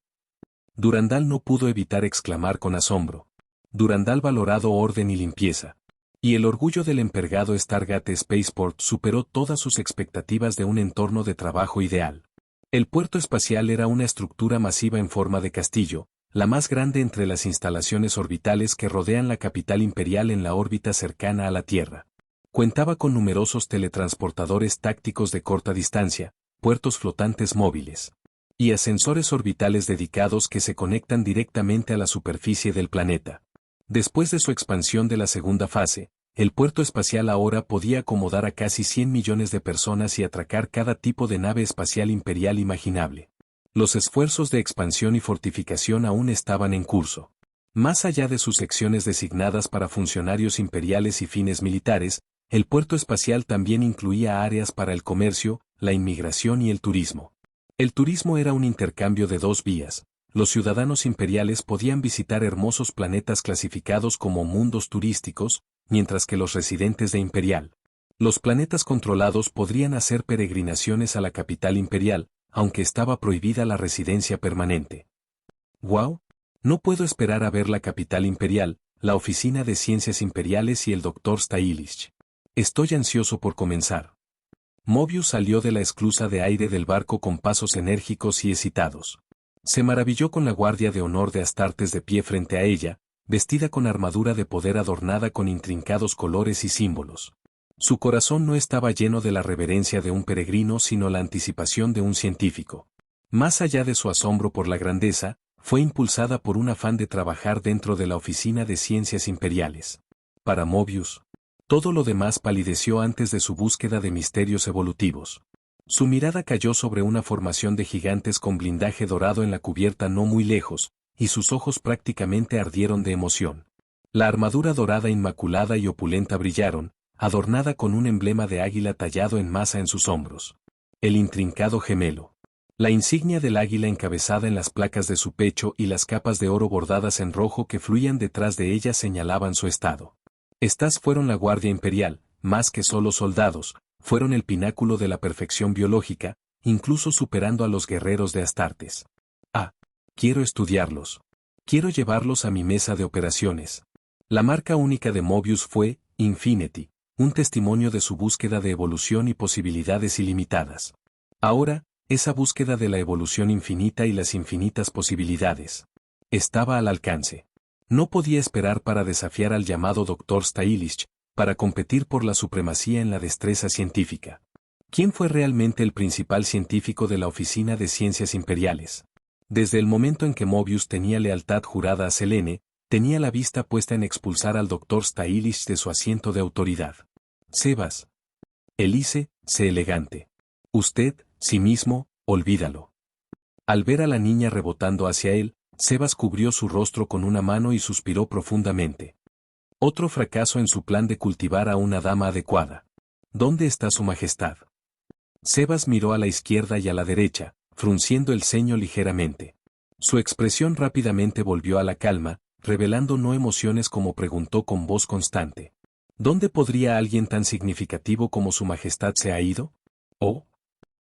Durandal no pudo evitar exclamar con asombro. Durandal valorado orden y limpieza. Y el orgullo del empergado Stargate Spaceport superó todas sus expectativas de un entorno de trabajo ideal. El puerto espacial era una estructura masiva en forma de castillo, la más grande entre las instalaciones orbitales que rodean la capital imperial en la órbita cercana a la Tierra. Cuentaba con numerosos teletransportadores tácticos de corta distancia, puertos flotantes móviles y ascensores orbitales dedicados que se conectan directamente a la superficie del planeta. Después de su expansión de la segunda fase, el puerto espacial ahora podía acomodar a casi 100 millones de personas y atracar cada tipo de nave espacial imperial imaginable. Los esfuerzos de expansión y fortificación aún estaban en curso. Más allá de sus secciones designadas para funcionarios imperiales y fines militares, el puerto espacial también incluía áreas para el comercio, la inmigración y el turismo. El turismo era un intercambio de dos vías. Los ciudadanos imperiales podían visitar hermosos planetas clasificados como mundos turísticos, mientras que los residentes de Imperial, los planetas controlados, podrían hacer peregrinaciones a la capital imperial, aunque estaba prohibida la residencia permanente. ¡Wow! No puedo esperar a ver la capital imperial, la oficina de ciencias imperiales y el Dr. Stailish. Estoy ansioso por comenzar. Mobius salió de la esclusa de aire del barco con pasos enérgicos y excitados. Se maravilló con la guardia de honor de Astartes de pie frente a ella, vestida con armadura de poder adornada con intrincados colores y símbolos. Su corazón no estaba lleno de la reverencia de un peregrino sino la anticipación de un científico. Más allá de su asombro por la grandeza, fue impulsada por un afán de trabajar dentro de la oficina de ciencias imperiales. Para Mobius, todo lo demás palideció antes de su búsqueda de misterios evolutivos. Su mirada cayó sobre una formación de gigantes con blindaje dorado en la cubierta no muy lejos, y sus ojos prácticamente ardieron de emoción. La armadura dorada inmaculada y opulenta brillaron, adornada con un emblema de águila tallado en masa en sus hombros. El intrincado gemelo. La insignia del águila encabezada en las placas de su pecho y las capas de oro bordadas en rojo que fluían detrás de ella señalaban su estado. Estas fueron la Guardia Imperial, más que solo soldados, fueron el pináculo de la perfección biológica, incluso superando a los guerreros de Astartes. Quiero estudiarlos. Quiero llevarlos a mi mesa de operaciones. La marca única de Mobius fue Infinity, un testimonio de su búsqueda de evolución y posibilidades ilimitadas. Ahora, esa búsqueda de la evolución infinita y las infinitas posibilidades estaba al alcance. No podía esperar para desafiar al llamado Dr. Stailish, para competir por la supremacía en la destreza científica. ¿Quién fue realmente el principal científico de la Oficina de Ciencias Imperiales? Desde el momento en que Mobius tenía lealtad jurada a Selene, tenía la vista puesta en expulsar al Dr. Stailish de su asiento de autoridad. Sebas. Elise, sé elegante. Usted, sí mismo, olvídalo. Al ver a la niña rebotando hacia él, Sebas cubrió su rostro con una mano y suspiró profundamente. Otro fracaso en su plan de cultivar a una dama adecuada. ¿Dónde está su majestad? Sebas miró a la izquierda y a la derecha, frunciendo el ceño ligeramente. Su expresión rápidamente volvió a la calma, revelando no emociones como preguntó con voz constante. ¿Dónde podría alguien tan significativo como su majestad se ha ido? ¿Oh?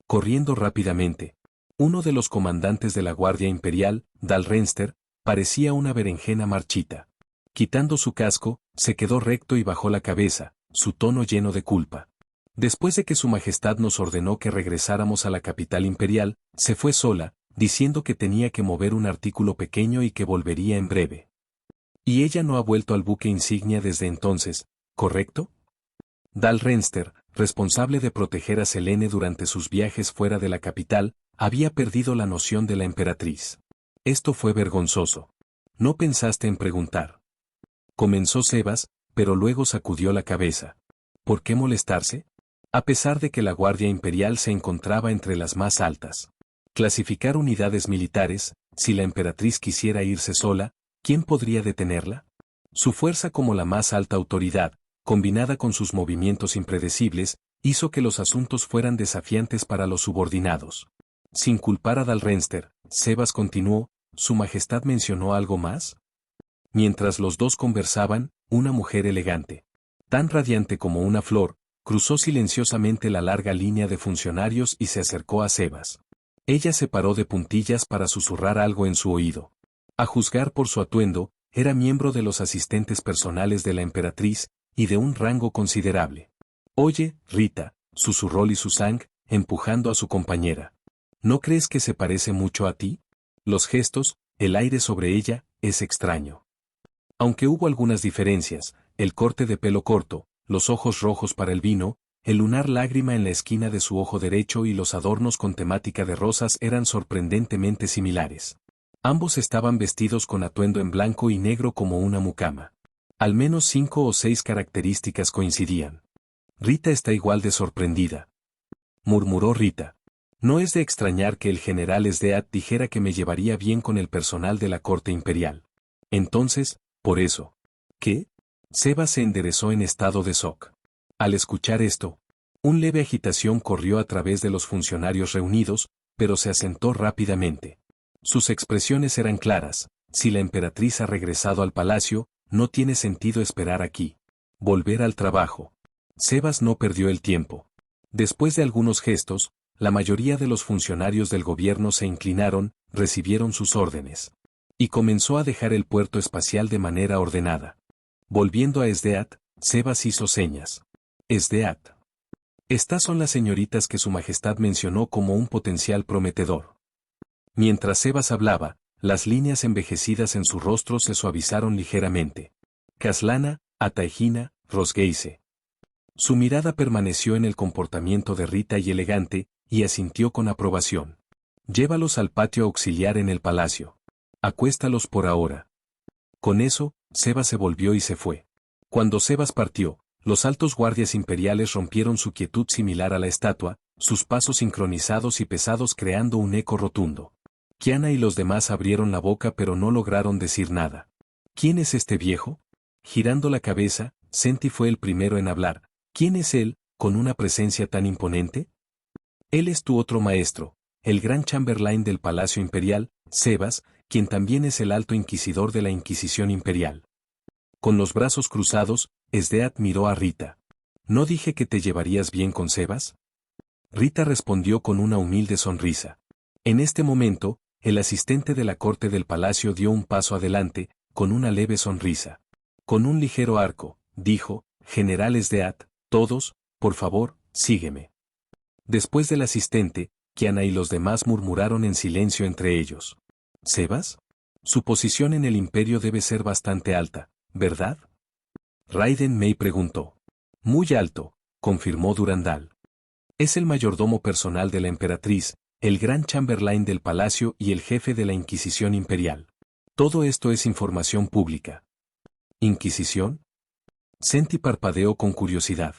corriendo rápidamente. Uno de los comandantes de la Guardia Imperial, Dalrenster, parecía una berenjena marchita. Quitando su casco, se quedó recto y bajó la cabeza, su tono lleno de culpa. Después de que su majestad nos ordenó que regresáramos a la capital imperial, se fue sola, diciendo que tenía que mover un artículo pequeño y que volvería en breve. Y ella no ha vuelto al buque insignia desde entonces, ¿correcto? Dalrenster, responsable de proteger a Selene durante sus viajes fuera de la capital, había perdido la noción de la emperatriz. Esto fue vergonzoso. ¿No pensaste en preguntar? Comenzó Sebas, pero luego sacudió la cabeza. ¿Por qué molestarse? A pesar de que la Guardia Imperial se encontraba entre las más altas. Clasificar unidades militares, si la emperatriz quisiera irse sola, ¿quién podría detenerla? Su fuerza como la más alta autoridad, combinada con sus movimientos impredecibles, hizo que los asuntos fueran desafiantes para los subordinados. Sin culpar a Dalrenster, Sebas continuó, ¿Su Majestad mencionó algo más? Mientras los dos conversaban, una mujer elegante, tan radiante como una flor, cruzó silenciosamente la larga línea de funcionarios y se acercó a Sebas. Ella se paró de puntillas para susurrar algo en su oído. A juzgar por su atuendo, era miembro de los asistentes personales de la emperatriz, y de un rango considerable. Oye, Rita, susurró Li Susang, empujando a su compañera. ¿No crees que se parece mucho a ti? Los gestos, el aire sobre ella, es extraño. Aunque hubo algunas diferencias, el corte de pelo corto, los ojos rojos para el vino, el lunar lágrima en la esquina de su ojo derecho y los adornos con temática de rosas eran sorprendentemente similares. Ambos estaban vestidos con atuendo en blanco y negro como una mucama. Al menos 5 o 6 características coincidían. Rita está igual de sorprendida, murmuró Rita. No es de extrañar que el general Sdeat dijera que me llevaría bien con el personal de la corte imperial. Entonces, por eso. ¿Qué? Sebas se enderezó en estado de shock. Al escuchar esto, una leve agitación corrió a través de los funcionarios reunidos, pero se asentó rápidamente. Sus expresiones eran claras: si la emperatriz ha regresado al palacio, no tiene sentido esperar aquí. Volver al trabajo. Sebas no perdió el tiempo. Después de algunos gestos, la mayoría de los funcionarios del gobierno se inclinaron, recibieron sus órdenes. Y comenzó a dejar el puerto espacial de manera ordenada. Volviendo a Sdeat, Sebas hizo señas. Sdeat. Estas son las señoritas que su majestad mencionó como un potencial prometedor. Mientras Sebas hablaba, las líneas envejecidas en su rostro se suavizaron ligeramente. Caslana, Ataegina, Rosgeise. Su mirada permaneció en el comportamiento de Rita y elegante, y asintió con aprobación. Llévalos al patio auxiliar en el palacio. Acuéstalos por ahora. Con eso, Sebas se volvió y se fue. Cuando Sebas partió, los altos guardias imperiales rompieron su quietud similar a la estatua, sus pasos sincronizados y pesados creando un eco rotundo. Kiana y los demás abrieron la boca pero no lograron decir nada. ¿Quién es este viejo? Girando la cabeza, Senti fue el primero en hablar. ¿Quién es él, con una presencia tan imponente? Él es tu otro maestro, el gran Chamberlain del Palacio Imperial, Sebas, quien también es el alto inquisidor de la Inquisición Imperial. Con los brazos cruzados, Sdeat miró a Rita. ¿No dije que te llevarías bien con Sebas? Rita respondió con una humilde sonrisa. En este momento, el asistente de la corte del palacio dio un paso adelante, con una leve sonrisa. Con un ligero arco, dijo: General Sdeat, todos, por favor, sígueme. Después del asistente, Kiana y los demás murmuraron en silencio entre ellos. ¿Sebas? Su posición en el imperio debe ser bastante alta, ¿verdad? Raiden May preguntó. Muy alto, confirmó Durandal. Es el mayordomo personal de la emperatriz, el gran Chamberlain del palacio y el jefe de la Inquisición Imperial. Todo esto es información pública. ¿Inquisición? Senti parpadeó con curiosidad.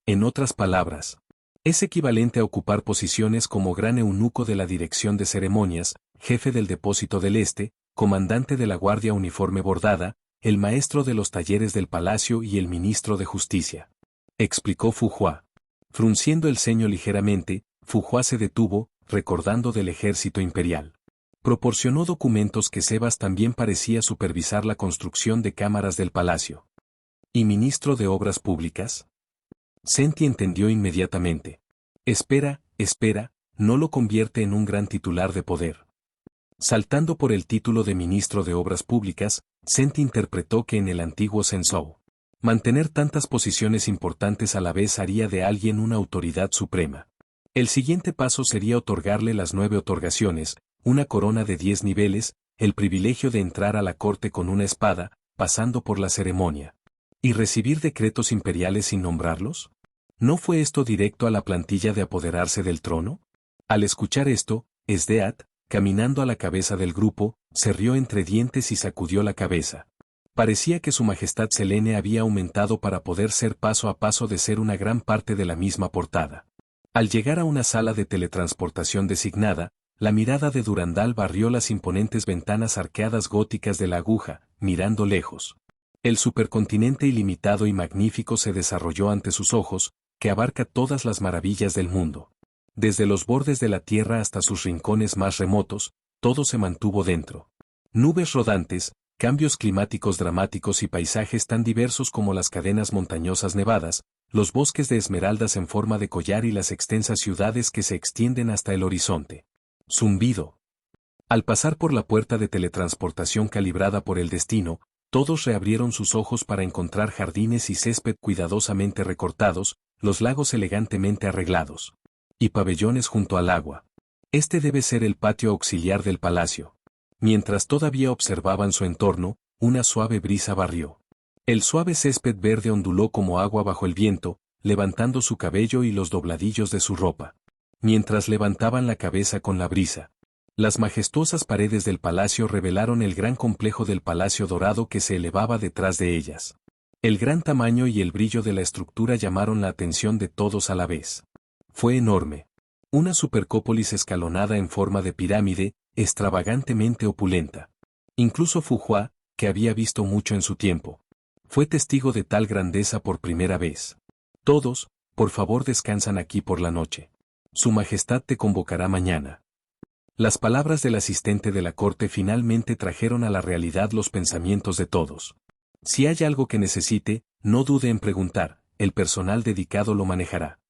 En otras palabras, es equivalente a ocupar posiciones como gran eunuco de la dirección de ceremonias, jefe del depósito del Este, comandante de la guardia uniforme bordada, el maestro de los talleres del palacio y el ministro de justicia. Explicó Fu Hua. Frunciendo el ceño ligeramente, Fu Hua se detuvo, recordando del ejército imperial. Proporcionó documentos que Sebas también parecía supervisar la construcción de cámaras del palacio. ¿Y ministro de obras públicas? Senti entendió inmediatamente. Espera, no lo convierte en un gran titular de poder. Saltando por el título de ministro de Obras Públicas, Sent interpretó que en el antiguo Senzhou, mantener tantas posiciones importantes a la vez haría de alguien una autoridad suprema. El siguiente paso sería otorgarle las 9 otorgaciones, una corona de 10 niveles, el privilegio de entrar a la corte con una espada, pasando por la ceremonia. ¿Y recibir decretos imperiales sin nombrarlos? ¿No fue esto directo a la plantilla de apoderarse del trono? Al escuchar esto, Esdeat, caminando a la cabeza del grupo, se rió entre dientes y sacudió la cabeza. Parecía que su majestad Selene había aumentado para poder ser paso a paso de ser una gran parte de la misma portada. Al llegar a una sala de teletransportación designada, la mirada de Durandal barrió las imponentes ventanas arqueadas góticas de la aguja, mirando lejos. El supercontinente ilimitado y magnífico se desarrolló ante sus ojos, que abarca todas las maravillas del mundo. Desde los bordes de la Tierra hasta sus rincones más remotos, todo se mantuvo dentro. Nubes rodantes, cambios climáticos dramáticos y paisajes tan diversos como las cadenas montañosas nevadas, los bosques de esmeraldas en forma de collar y las extensas ciudades que se extienden hasta el horizonte. Zumbido. Al pasar por la puerta de teletransportación calibrada por el destino, todos reabrieron sus ojos para encontrar jardines y césped cuidadosamente recortados, los lagos elegantemente arreglados. Y pabellones junto al agua. Este debe ser el patio auxiliar del palacio. Mientras todavía observaban su entorno, una suave brisa barrió. El suave césped verde onduló como agua bajo el viento, levantando su cabello y los dobladillos de su ropa. Mientras levantaban la cabeza con la brisa. Las majestuosas paredes del palacio revelaron el gran complejo del palacio dorado que se elevaba detrás de ellas. El gran tamaño y el brillo de la estructura llamaron la atención de todos a la vez. Fue enorme. Una supercópolis escalonada en forma de pirámide, extravagantemente opulenta. Incluso Fuhua, que había visto mucho en su tiempo, fue testigo de tal grandeza por primera vez. Todos, por favor, descansan aquí por la noche. Su Majestad te convocará mañana. Las palabras del asistente de la corte finalmente trajeron a la realidad los pensamientos de todos. Si hay algo que necesite, no dude en preguntar, el personal dedicado lo manejará.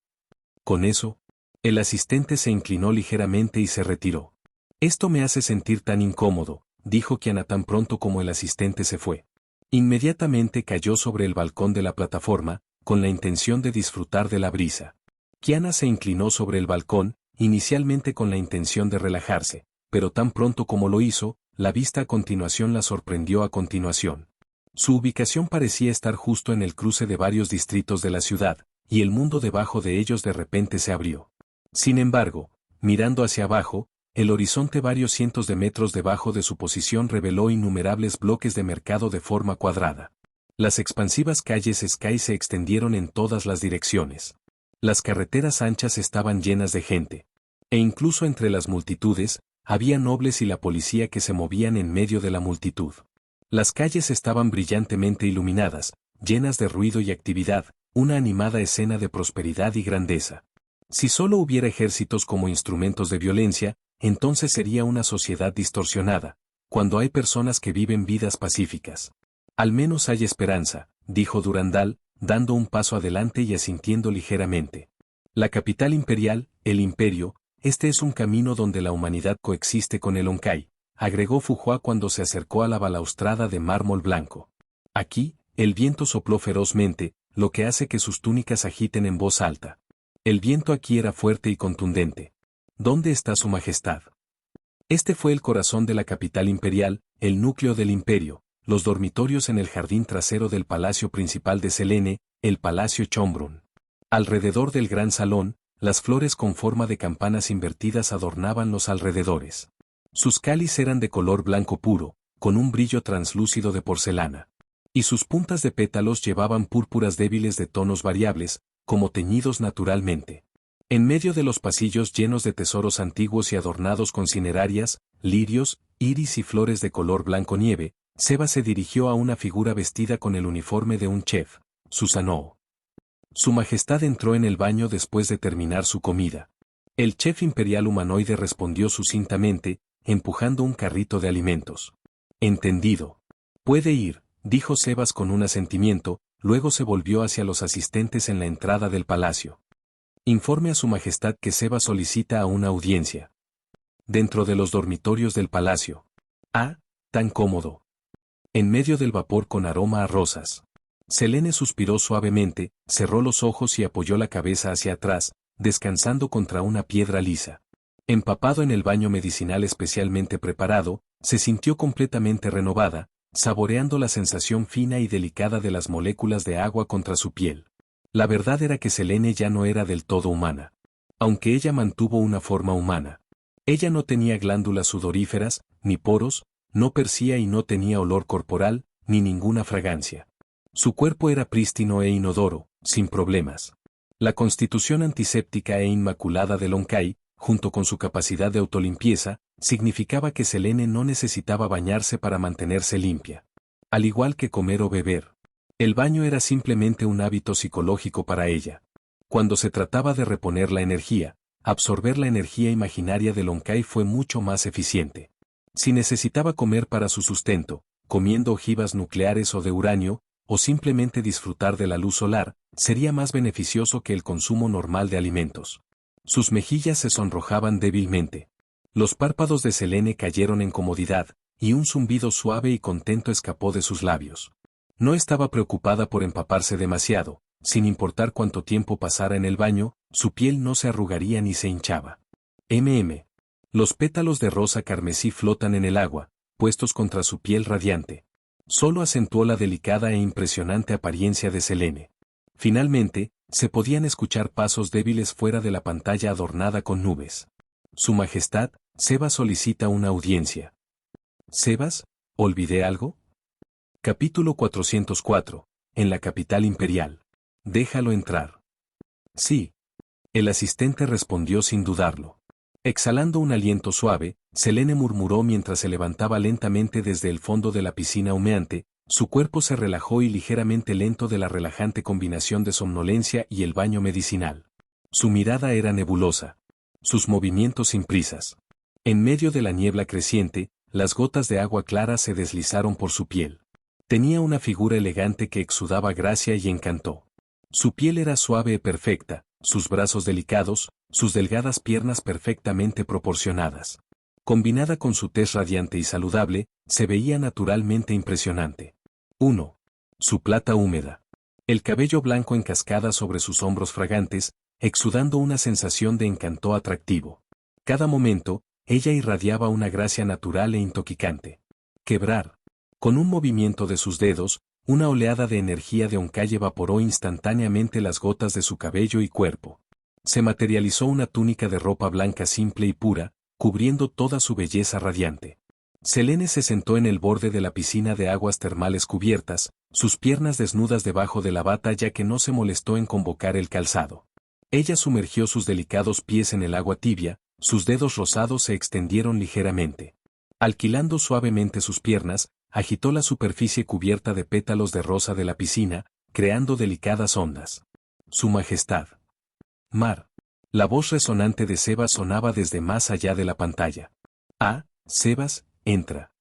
Con eso, el asistente se inclinó ligeramente y se retiró. Esto me hace sentir tan incómodo, dijo Kiana tan pronto como el asistente se fue. Inmediatamente cayó sobre el balcón de la plataforma, con la intención de disfrutar de la brisa. Kiana se inclinó sobre el balcón, inicialmente con la intención de relajarse, pero tan pronto como lo hizo, la vista a continuación la sorprendió a continuación. Su ubicación parecía estar justo en el cruce de varios distritos de la ciudad, y el mundo debajo de ellos de repente se abrió. Sin embargo, mirando hacia abajo, el horizonte varios cientos de metros debajo de su posición reveló innumerables bloques de mercado de forma cuadrada. Las expansivas calles Sky se extendieron en todas las direcciones. Las carreteras anchas estaban llenas de gente. E incluso entre las multitudes, había nobles y la policía que se movían en medio de la multitud. Las calles estaban brillantemente iluminadas, llenas de ruido y actividad, una animada escena de prosperidad y grandeza. Si solo hubiera ejércitos como instrumentos de violencia, entonces sería una sociedad distorsionada, cuando hay personas que viven vidas pacíficas. Al menos hay esperanza, dijo Durandal, dando un paso adelante y asintiendo ligeramente. La capital imperial, el imperio, este es un camino donde la humanidad coexiste con el Onkai, agregó Fuhua cuando se acercó a la balaustrada de mármol blanco. Aquí, el viento sopló ferozmente, lo que hace que sus túnicas agiten en voz alta. El viento aquí era fuerte y contundente. ¿Dónde está su majestad? Este fue el corazón de la capital imperial, el núcleo del imperio, los dormitorios en el jardín trasero del palacio principal de Selene, el palacio Chombrun. Alrededor del gran salón, las flores con forma de campanas invertidas adornaban los alrededores. Sus cáliz eran de color blanco puro, con un brillo translúcido de porcelana. Y sus puntas de pétalos llevaban púrpuras débiles de tonos variables, como teñidos naturalmente. En medio de los pasillos llenos de tesoros antiguos y adornados con cinerarias, lirios, iris y flores de color blanco nieve, Seba se dirigió a una figura vestida con el uniforme de un chef, Susanoo. Su Majestad entró en el baño después de terminar su comida. El chef imperial humanoide respondió sucintamente, empujando un carrito de alimentos. Entendido. Puede ir, dijo Sebas con un asentimiento, luego se volvió hacia los asistentes en la entrada del palacio. Informe a su majestad que Sebas solicita a una audiencia. Dentro de los dormitorios del palacio. Ah, tan cómodo. En medio del vapor con aroma a rosas. Selene suspiró suavemente, cerró los ojos y apoyó la cabeza hacia atrás, descansando contra una piedra lisa. Empapado en el baño medicinal especialmente preparado, se sintió completamente renovada, saboreando la sensación fina y delicada de las moléculas de agua contra su piel. La verdad era que Selene ya no era del todo humana. Aunque ella mantuvo una forma humana. Ella no tenía glándulas sudoríferas, ni poros, no persía y no tenía olor corporal, ni ninguna fragancia. Su cuerpo era prístino e inodoro, sin problemas. La constitución antiséptica e inmaculada de Lonkai, junto con su capacidad de autolimpieza, significaba que Selene no necesitaba bañarse para mantenerse limpia. Al igual que comer o beber. El baño era simplemente un hábito psicológico para ella. Cuando se trataba de reponer la energía, absorber la energía imaginaria de Lonkai fue mucho más eficiente. Si necesitaba comer para su sustento, comiendo ojivas nucleares o de uranio, o simplemente disfrutar de la luz solar, sería más beneficioso que el consumo normal de alimentos. Sus mejillas se sonrojaban débilmente. Los párpados de Selene cayeron en comodidad, y un zumbido suave y contento escapó de sus labios. No estaba preocupada por empaparse demasiado, sin importar cuánto tiempo pasara en el baño, su piel no se arrugaría ni se hinchaba. Los pétalos de rosa carmesí flotan en el agua, puestos contra su piel radiante. Solo acentuó la delicada e impresionante apariencia de Selene. Finalmente, se podían escuchar pasos débiles fuera de la pantalla adornada con nubes. Su Majestad, Sebas solicita una audiencia. ¿Sebas? ¿Olvidé algo? Capítulo 404. En la capital imperial. Déjalo entrar. Sí. El asistente respondió sin dudarlo. Exhalando un aliento suave, Selene murmuró mientras se levantaba lentamente desde el fondo de la piscina humeante, su cuerpo se relajó y ligeramente lento de la relajante combinación de somnolencia y el baño medicinal. Su mirada era nebulosa. Sus movimientos sin prisas. En medio de la niebla creciente, las gotas de agua clara se deslizaron por su piel. Tenía una figura elegante que exudaba gracia y encanto. Su piel era suave y perfecta, sus brazos delicados, sus delgadas piernas perfectamente proporcionadas. Combinada con su tez radiante y saludable, se veía naturalmente impresionante. 1. Su plata húmeda. El cabello blanco en cascada sobre sus hombros fragantes, exudando una sensación de encanto atractivo. Cada momento, ella irradiaba una gracia natural e intoxicante. Quebrar. Con un movimiento de sus dedos, una oleada de energía de Onkai evaporó instantáneamente las gotas de su cabello y cuerpo. Se materializó una túnica de ropa blanca simple y pura, cubriendo toda su belleza radiante. Selene se sentó en el borde de la piscina de aguas termales cubiertas, sus piernas desnudas debajo de la bata ya que no se molestó en convocar el calzado. Ella sumergió sus delicados pies en el agua tibia, sus dedos rosados se extendieron ligeramente. Alquilando suavemente sus piernas, agitó la superficie cubierta de pétalos de rosa de la piscina, creando delicadas ondas. Su Majestad. Mar. La voz resonante de Sebas sonaba desde más allá de la pantalla. Ah, Sebas, entra.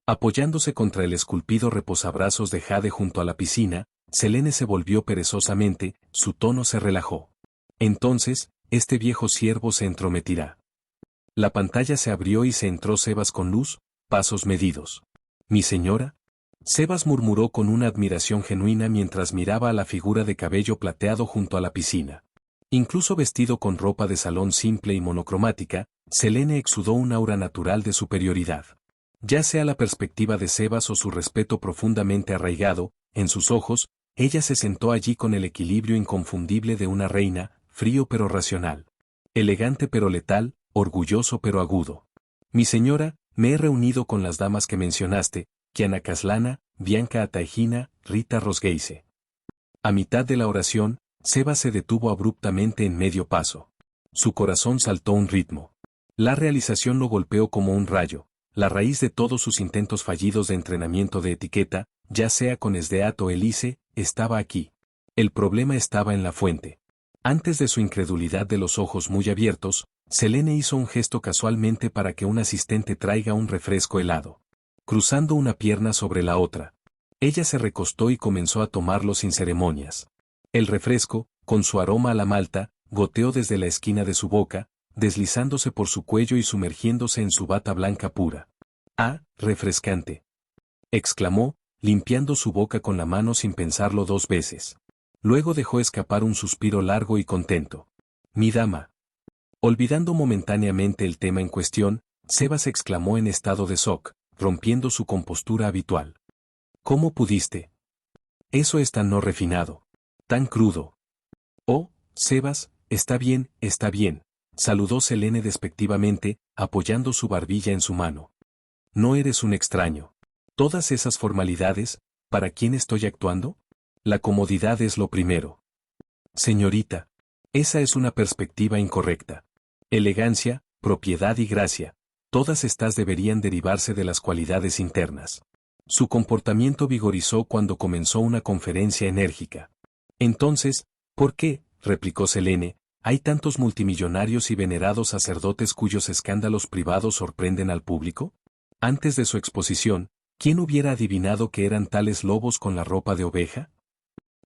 Apoyándose contra el esculpido reposabrazos de jade junto a la piscina, Selene se volvió perezosamente, su tono se relajó. Entonces, este viejo siervo se entrometirá. La pantalla se abrió y se entró Sebas con luz, pasos medidos. ¿Mi señora? Sebas murmuró con una admiración genuina mientras miraba a la figura de cabello plateado junto a la piscina. Incluso vestido con ropa de salón simple y monocromática, Selene exudó un aura natural de superioridad. Ya sea la perspectiva de Sebas o su respeto profundamente arraigado, en sus ojos, ella se sentó allí con el equilibrio inconfundible de una reina, frío pero racional. Elegante pero letal, orgulloso pero agudo. Mi señora, me he reunido con las damas que mencionaste, Kiana Caslana, Bianca Ataegina, Rita Rosgeise. A mitad de la oración, Sebas se detuvo abruptamente en medio paso. Su corazón saltó un ritmo. La realización lo golpeó como un rayo, la raíz de todos sus intentos fallidos de entrenamiento de etiqueta, ya sea con Esdeat o Elise, estaba aquí. El problema estaba en la fuente. Antes de su incredulidad de los ojos muy abiertos, Selene hizo un gesto casualmente para que un asistente traiga un refresco helado. Cruzando una pierna sobre la otra. Ella se recostó y comenzó a tomarlo sin ceremonias. El refresco, con su aroma a la malta, goteó desde la esquina de su boca, deslizándose por su cuello y sumergiéndose en su bata blanca pura. ¡Ah, refrescante!, exclamó, limpiando su boca con la mano sin pensarlo 2 veces. Luego dejó escapar un suspiro largo y contento. Mi dama. Olvidando momentáneamente el tema en cuestión, Sebas exclamó en estado de shock, rompiendo su compostura habitual. ¿Cómo pudiste? Eso es tan no refinado. Tan crudo. Oh, Sebas, está bien, saludó Selene despectivamente, apoyando su barbilla en su mano. No eres un extraño. Todas esas formalidades, ¿para quién estoy actuando? La comodidad es lo primero. Señorita, esa es una perspectiva incorrecta. Elegancia, propiedad y gracia, todas estas deberían derivarse de las cualidades internas. Su comportamiento vigorizó cuando comenzó una conferencia enérgica. Entonces, ¿por qué?, replicó Selene, hay tantos multimillonarios y venerados sacerdotes cuyos escándalos privados sorprenden al público. Antes de su exposición, ¿quién hubiera adivinado que eran tales lobos con la ropa de oveja?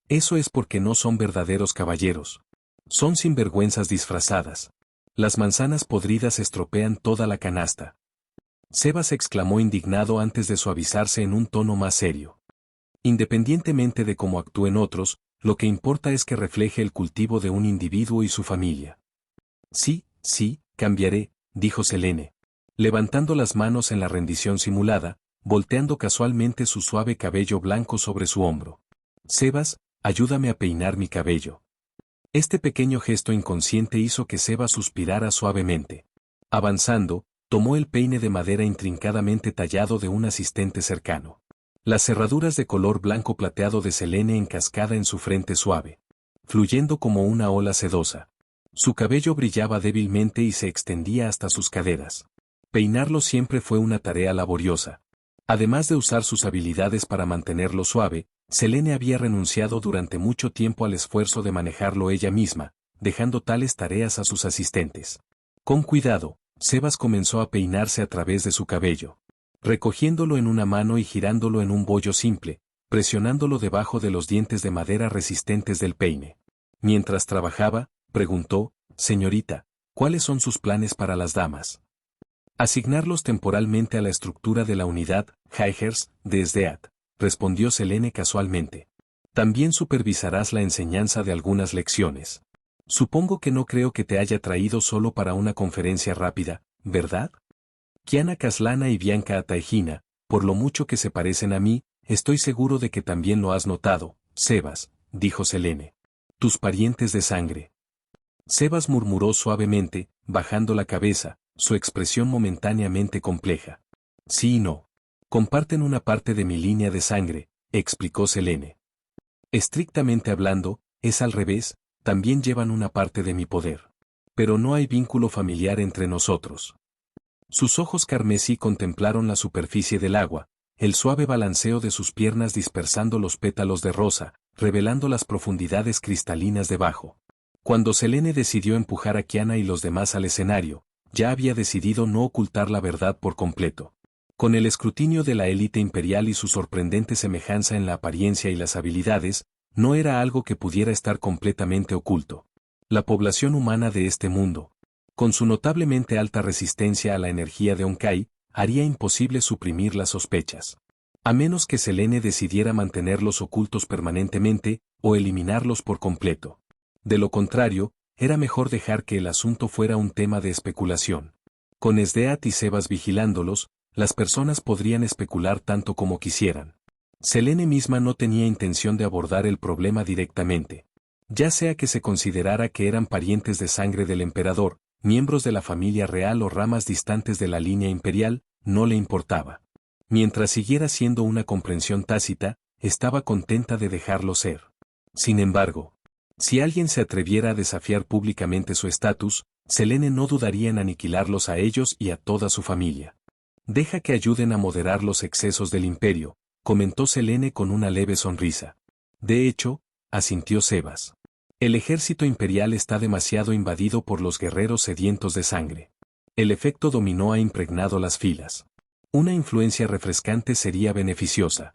Eso es porque no son verdaderos caballeros. Son sinvergüenzas disfrazadas. Las manzanas podridas estropean toda la canasta. Sebas exclamó indignado antes de suavizarse en un tono más serio. Independientemente de cómo actúen otros, lo que importa es que refleje el cultivo de un individuo y su familia. Sí, cambiaré, dijo Selene, levantando las manos en la rendición simulada, volteando casualmente su suave cabello blanco sobre su hombro. Sebas, ayúdame a peinar mi cabello. Este pequeño gesto inconsciente hizo que Sebas suspirara suavemente. Avanzando, tomó el peine de madera intrincadamente tallado de un asistente cercano. Las cerraduras de color blanco plateado de Selene en cascada en su frente suave, fluyendo como una ola sedosa. Su cabello brillaba débilmente y se extendía hasta sus caderas. Peinarlo siempre fue una tarea laboriosa. Además de usar sus habilidades para mantenerlo suave, Selene había renunciado durante mucho tiempo al esfuerzo de manejarlo ella misma, dejando tales tareas a sus asistentes. Con cuidado, Sebas comenzó a peinarse a través de su cabello, recogiéndolo en una mano y girándolo en un bollo simple, presionándolo debajo de los dientes de madera resistentes del peine. Mientras trabajaba, preguntó, señorita, ¿cuáles son sus planes para las damas? Asignarlos temporalmente a la estructura de la unidad Higers de SDEAT, respondió Selene casualmente. También supervisarás la enseñanza de algunas lecciones. Supongo que no creo que te haya traído solo para una conferencia rápida, ¿verdad? Kiana Caslana y Bianca Ataegina, por lo mucho que se parecen a mí, estoy seguro de que también lo has notado, Sebas, dijo Selene. Tus parientes de sangre. Sebas murmuró suavemente, bajando la cabeza, su expresión momentáneamente compleja. Sí y no. Comparten una parte de mi línea de sangre, explicó Selene. Estrictamente hablando, es al revés, también llevan una parte de mi poder. Pero no hay vínculo familiar entre nosotros. Sus ojos carmesí contemplaron la superficie del agua, el suave balanceo de sus piernas dispersando los pétalos de rosa, revelando las profundidades cristalinas debajo. Cuando Selene decidió empujar a Kiana y los demás al escenario, ya había decidido no ocultar la verdad por completo. Con el escrutinio de la élite imperial y su sorprendente semejanza en la apariencia y las habilidades, no era algo que pudiera estar completamente oculto. La población humana de este mundo, con su notablemente alta resistencia a la energía de Onkai, haría imposible suprimir las sospechas. A menos que Selene decidiera mantenerlos ocultos permanentemente, o eliminarlos por completo. De lo contrario, era mejor dejar que el asunto fuera un tema de especulación. Con SDEAT y Sebas vigilándolos, las personas podrían especular tanto como quisieran. Selene misma no tenía intención de abordar el problema directamente. Ya sea que se considerara que eran parientes de sangre del emperador, miembros de la familia real o ramas distantes de la línea imperial, no le importaba. Mientras siguiera siendo una comprensión tácita, estaba contenta de dejarlo ser. Sin embargo, si alguien se atreviera a desafiar públicamente su estatus, Selene no dudaría en aniquilarlos a ellos y a toda su familia. Deja que ayuden a moderar los excesos del imperio, comentó Selene con una leve sonrisa. De hecho, asintió Sebas. El ejército imperial está demasiado invadido por los guerreros sedientos de sangre. El efecto dominó ha impregnado las filas. Una influencia refrescante sería beneficiosa.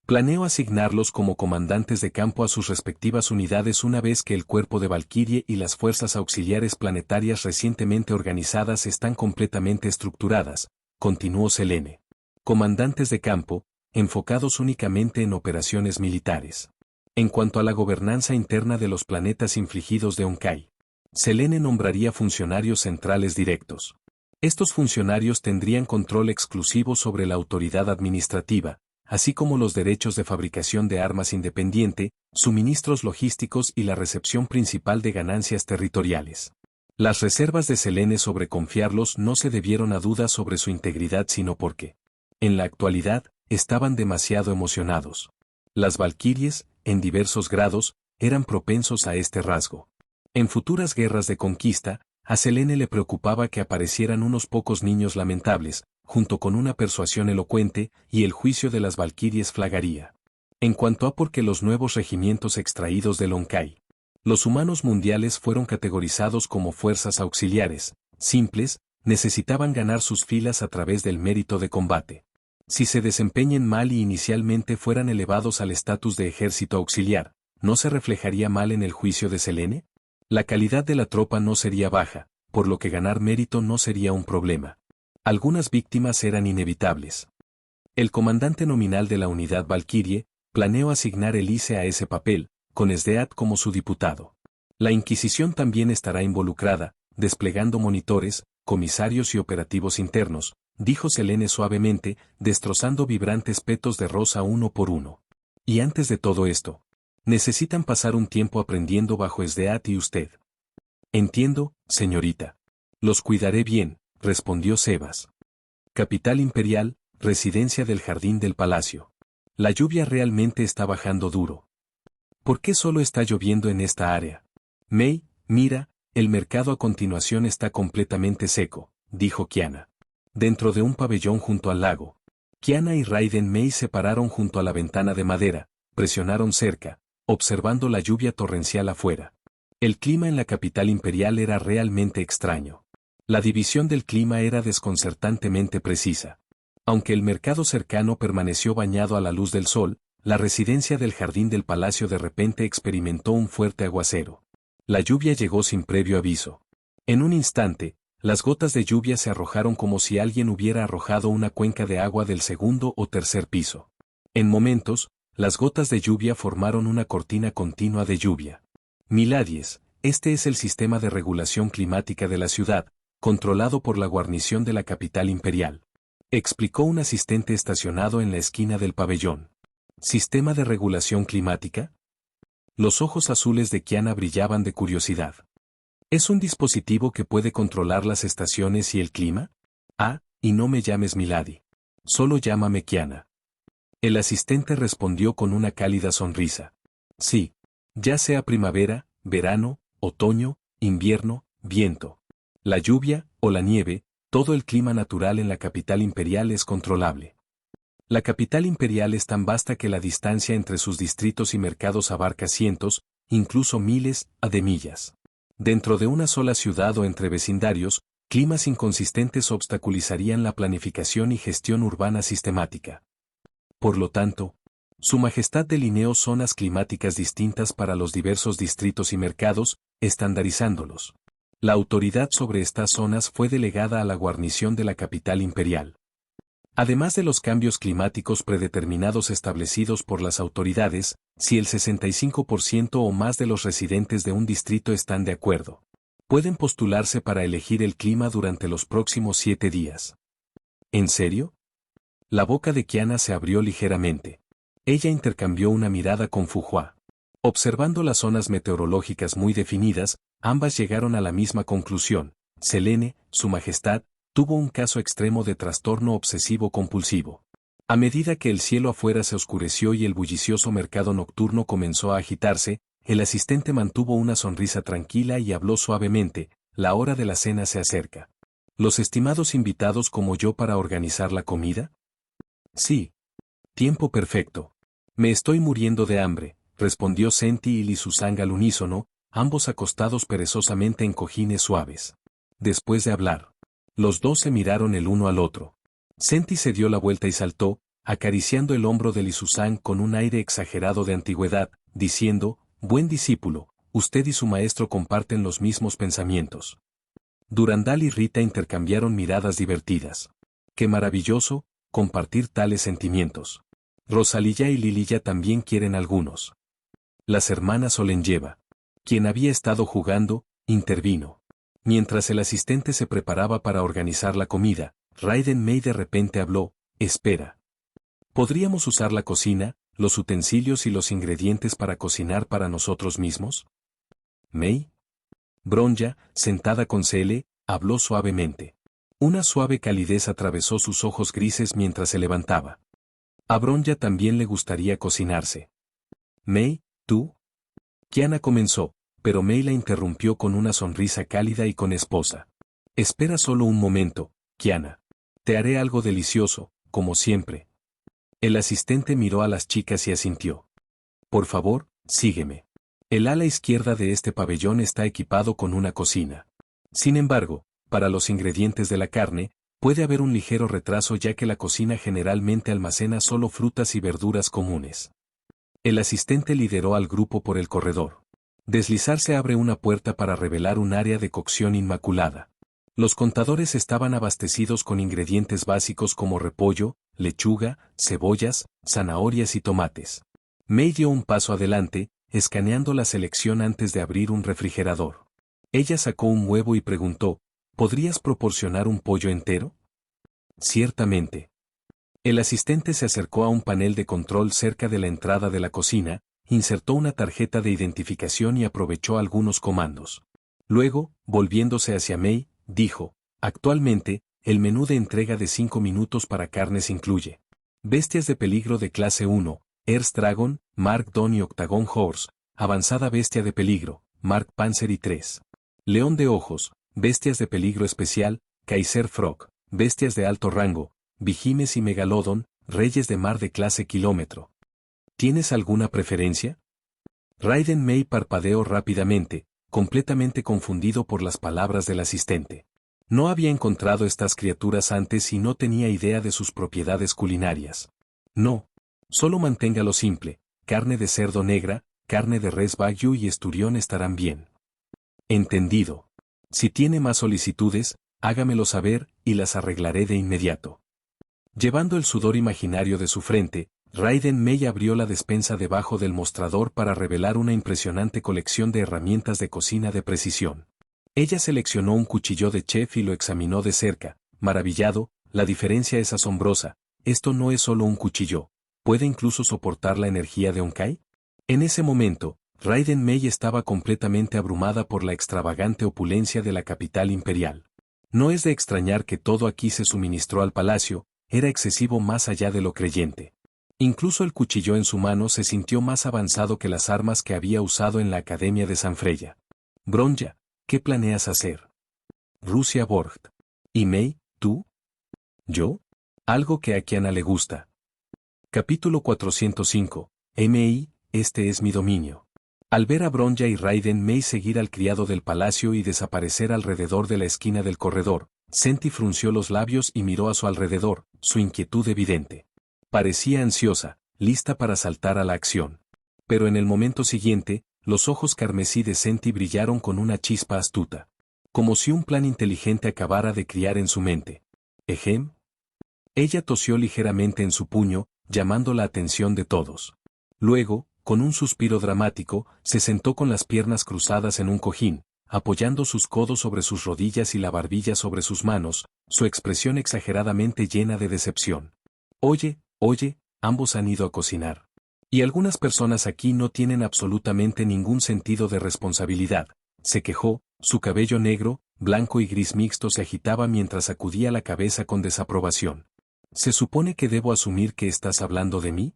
Planeo asignarlos como comandantes de campo a sus respectivas unidades una vez que el cuerpo de Valkyrie y las fuerzas auxiliares planetarias recientemente organizadas están completamente estructuradas, continuó Selene. Comandantes de campo, enfocados únicamente en operaciones militares. En cuanto a la gobernanza interna de los planetas infligidos de Onkai, Selene nombraría funcionarios centrales directos. Estos funcionarios tendrían control exclusivo sobre la autoridad administrativa, así como los derechos de fabricación de armas independiente, suministros logísticos y la recepción principal de ganancias territoriales. Las reservas de Selene sobre confiarlos no se debieron a dudas sobre su integridad sino porque, en la actualidad, estaban demasiado emocionados. Las valquirias, en diversos grados, eran propensos a este rasgo. En futuras guerras de conquista, a Selene le preocupaba que aparecieran unos pocos niños lamentables, junto con una persuasión elocuente, y el juicio de las valquirias flagaría. En cuanto a por qué los nuevos regimientos extraídos del Onkai, los humanos mundiales fueron categorizados como fuerzas auxiliares, simples, necesitaban ganar sus filas a través del mérito de combate. Si se desempeñen mal y inicialmente fueran elevados al estatus de ejército auxiliar, ¿no se reflejaría mal en el juicio de Selene? La calidad de la tropa no sería baja, por lo que ganar mérito no sería un problema. Algunas víctimas eran inevitables. El comandante nominal de la unidad Valkyrie planeó asignar el ICE a ese papel, con Sdeat como su diputado. La Inquisición también estará involucrada, desplegando monitores, comisarios y operativos internos, dijo Selene suavemente, destrozando vibrantes petos de rosa uno por uno. Y antes de todo esto, necesitan pasar un tiempo aprendiendo bajo Sdeat y usted. Entiendo, señorita. Los cuidaré bien, respondió Sebas. Capital imperial, residencia del jardín del palacio. La lluvia realmente está bajando duro. ¿Por qué solo está lloviendo en esta área? May, mira, el mercado a continuación está completamente seco, dijo Kiana. Dentro de un pabellón junto al lago. Kiana y Raiden May se pararon junto a la ventana de madera, presionaron cerca, observando la lluvia torrencial afuera. El clima en la capital imperial era realmente extraño. La división del clima era desconcertantemente precisa. Aunque el mercado cercano permaneció bañado a la luz del sol, la residencia del jardín del palacio de repente experimentó un fuerte aguacero. La lluvia llegó sin previo aviso. En un instante, las gotas de lluvia se arrojaron como si alguien hubiera arrojado una cuenca de agua del segundo o tercer piso. En momentos, las gotas de lluvia formaron una cortina continua de lluvia. Miladies, este es el sistema de regulación climática de la ciudad, controlado por la guarnición de la capital imperial. Explicó un asistente estacionado en la esquina del pabellón. ¿Sistema de regulación climática? Los ojos azules de Kiana brillaban de curiosidad. ¿Es un dispositivo que puede controlar las estaciones y el clima? Ah, y no me llames Milady. Solo llámame Kiana. El asistente respondió con una cálida sonrisa. Sí. Ya sea primavera, verano, otoño, invierno, viento. La lluvia, o la nieve, todo el clima natural en la capital imperial es controlable. La capital imperial es tan vasta que la distancia entre sus distritos y mercados abarca cientos, incluso miles, de millas. Dentro de una sola ciudad o entre vecindarios, climas inconsistentes obstaculizarían la planificación y gestión urbana sistemática. Por lo tanto, Su Majestad delineó zonas climáticas distintas para los diversos distritos y mercados, estandarizándolos. La autoridad sobre estas zonas fue delegada a la guarnición de la capital imperial. Además de los cambios climáticos predeterminados establecidos por las autoridades, si el 65% o más de los residentes de un distrito están de acuerdo, pueden postularse para elegir el clima durante los próximos 7 días. ¿En serio? La boca de Kiana se abrió ligeramente. Ella intercambió una mirada con Fuhua. Observando las zonas meteorológicas muy definidas, ambas llegaron a la misma conclusión. Selene, Su Majestad, tuvo un caso extremo de trastorno obsesivo-compulsivo. A medida que el cielo afuera se oscureció y el bullicioso mercado nocturno comenzó a agitarse, el asistente mantuvo una sonrisa tranquila y habló suavemente, la hora de la cena se acerca. ¿Los estimados invitados como yo para organizar la comida? Sí. Tiempo perfecto. Me estoy muriendo de hambre, respondió Senti y Li Susang al unísono, ambos acostados perezosamente en cojines suaves. Después de hablar, los dos se miraron el uno al otro. Senti se dio la vuelta y saltó, acariciando el hombro de Li Susan con un aire exagerado de antigüedad, diciendo, «Buen discípulo, usted y su maestro comparten los mismos pensamientos». Durandal y Rita intercambiaron miradas divertidas. «Qué maravilloso, compartir tales sentimientos. Rosalía y Lililla también quieren algunos». Las hermanas Olenlleva, quien había estado jugando, intervino. Mientras el asistente se preparaba para organizar la comida, Raiden Mei de repente habló, «Espera. ¿Podríamos usar la cocina, los utensilios y los ingredientes para cocinar para nosotros mismos?» Mei. Bronja, sentada con Cele, habló suavemente. Una suave calidez atravesó sus ojos grises mientras se levantaba. A Bronja también le gustaría cocinarse. «Mei, tú». Kiana comenzó, pero Mei la interrumpió con una sonrisa cálida y con esposa. «Espera solo un momento, Kiana. Te haré algo delicioso, como siempre». El asistente miró a las chicas y asintió. «Por favor, sígueme. El ala izquierda de este pabellón está equipado con una cocina. Sin embargo, para los ingredientes de la carne, puede haber un ligero retraso ya que la cocina generalmente almacena solo frutas y verduras comunes». El asistente lideró al grupo por el corredor. Deslizarse abre una puerta para revelar un área de cocción inmaculada. Los contadores estaban abastecidos con ingredientes básicos como repollo, lechuga, cebollas, zanahorias y tomates. Mei dio un paso adelante, escaneando la selección antes de abrir un refrigerador. Ella sacó un huevo y preguntó, ¿podrías proporcionar un pollo entero? Ciertamente. El asistente se acercó a un panel de control cerca de la entrada de la cocina, insertó una tarjeta de identificación y aprovechó algunos comandos. Luego, volviéndose hacia Mei, dijo, «Actualmente, el menú de entrega de 5 minutos para carnes incluye bestias de peligro de clase 1, Ers Dragon, Mark Don y Octagon Horse, avanzada bestia de peligro, Mark Panzer y 3. León de ojos, bestias de peligro especial, Kaiser Frog, bestias de alto rango, Vigimes y Megalodon, reyes de mar de clase kilómetro. ¿Tienes alguna preferencia?» Raiden Mei parpadeó rápidamente, completamente confundido por las palabras del asistente. No había encontrado estas criaturas antes y no tenía idea de sus propiedades culinarias. «No. Solo manténgalo simple, carne de cerdo negra, carne de res wagyu y esturión estarán bien». «Entendido. Si tiene más solicitudes, hágamelo saber y las arreglaré de inmediato». Llevando el sudor imaginario de su frente, Raiden Mei abrió la despensa debajo del mostrador para revelar una impresionante colección de herramientas de cocina de precisión. Ella seleccionó un cuchillo de chef y lo examinó de cerca, maravillado, «La diferencia es asombrosa, esto no es solo un cuchillo, ¿puede incluso soportar la energía de Honkai?». En ese momento, Raiden Mei estaba completamente abrumada por la extravagante opulencia de la capital imperial. No es de extrañar que todo aquí se suministró al palacio, era excesivo más allá de lo creyente. Incluso el cuchillo en su mano se sintió más avanzado que las armas que había usado en la Academia de Sanfreya. «Bronja, ¿qué planeas hacer?» «Rusia Borgt. ¿Y Mei, tú?» «¿Yo?» Algo que a Kiana le gusta. Capítulo 405. MI, este es mi dominio. Al ver a Bronja y Raiden Mei seguir al criado del palacio y desaparecer alrededor de la esquina del corredor, Senti frunció los labios y miró a su alrededor, su inquietud evidente. Parecía ansiosa, lista para saltar a la acción. Pero en el momento siguiente, los ojos carmesí de Senti brillaron con una chispa astuta. Como si un plan inteligente acabara de criar en su mente. «¿Ejem?» Ella tosió ligeramente en su puño, llamando la atención de todos. Luego, con un suspiro dramático, se sentó con las piernas cruzadas en un cojín, apoyando sus codos sobre sus rodillas y la barbilla sobre sus manos, su expresión exageradamente llena de decepción. «Oye, ambos han ido a cocinar. Y algunas personas aquí no tienen absolutamente ningún sentido de responsabilidad», se quejó, su cabello negro, blanco y gris mixto se agitaba mientras sacudía la cabeza con desaprobación. «¿Se supone que debo asumir que estás hablando de mí?».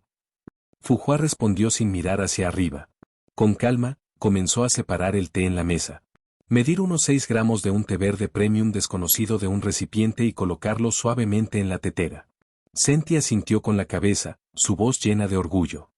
Fu Hua respondió sin mirar hacia arriba. Con calma, comenzó a separar el té en la mesa. Medir unos 6 gramos de un té verde premium desconocido de un recipiente y colocarlo suavemente en la tetera. Senti asintió con la cabeza, su voz llena de orgullo.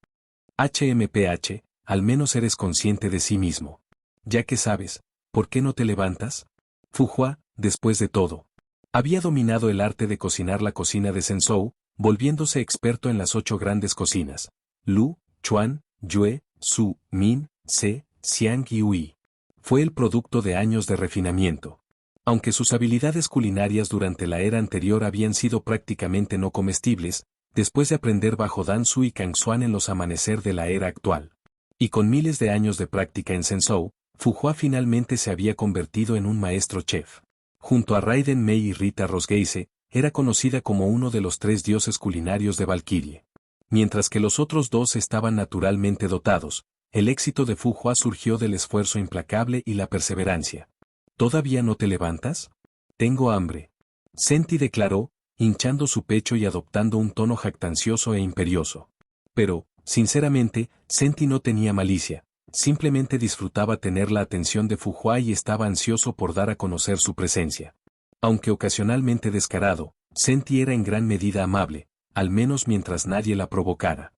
«HMPH, al menos eres consciente de sí mismo. Ya que sabes, ¿por qué no te levantas?». Fu Hua, después de todo, había dominado el arte de cocinar la cocina de Zhenzhou, volviéndose experto en las 8 grandes cocinas: Lu, Chuan, Yue, Su, Min, Se, Xiang y Hui. Fue el producto de años de refinamiento. Aunque sus habilidades culinarias durante la era anterior habían sido prácticamente no comestibles, después de aprender bajo Dan Su y Kang Xuan en los amanecer de la era actual, y con miles de años de práctica en Zhenzhou, Fu Hua finalmente se había convertido en un maestro chef. Junto a Raiden Mei y Rita Rosgeise, era conocida como uno de los 3 dioses culinarios de Valkyrie. Mientras que los otros 2 estaban naturalmente dotados, el éxito de Fu Hua surgió del esfuerzo implacable y la perseverancia. ¿Todavía no te levantas? Tengo hambre. Senti declaró, hinchando su pecho y adoptando un tono jactancioso e imperioso. Pero, sinceramente, Senti no tenía malicia, simplemente disfrutaba tener la atención de Fu Hua y estaba ansioso por dar a conocer su presencia. Aunque ocasionalmente descarado, Senti era en gran medida amable, al menos mientras nadie la provocara.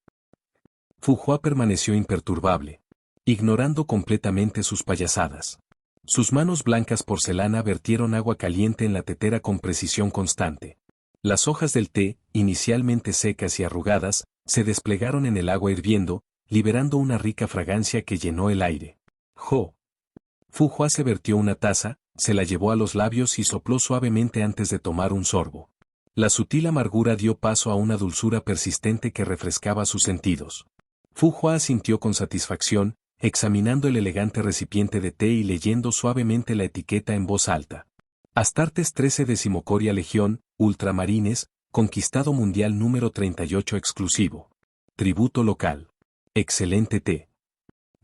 Fu Hua permaneció imperturbable, ignorando completamente sus payasadas. Sus manos blancas porcelana vertieron agua caliente en la tetera con precisión constante. Las hojas del té, inicialmente secas y arrugadas, se desplegaron en el agua hirviendo, liberando una rica fragancia que llenó el aire. ¡Jo! Fu Hua se vertió una taza, se la llevó a los labios y sopló suavemente antes de tomar un sorbo. La sutil amargura dio paso a una dulzura persistente que refrescaba sus sentidos. Fu Hua asintió con satisfacción, examinando el elegante recipiente de té y leyendo suavemente la etiqueta en voz alta. Astartes 13 Decimocoria Legión, Ultramarines, Conquistado Mundial número 38 exclusivo. Tributo local. Excelente té.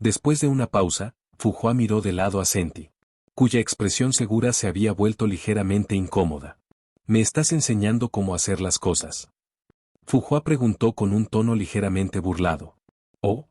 Después de una pausa, Fu Hua miró de lado a Senti, cuya expresión segura se había vuelto ligeramente incómoda. ¿Me estás enseñando cómo hacer las cosas? Fu Hua preguntó con un tono ligeramente burlado. ¿Oh?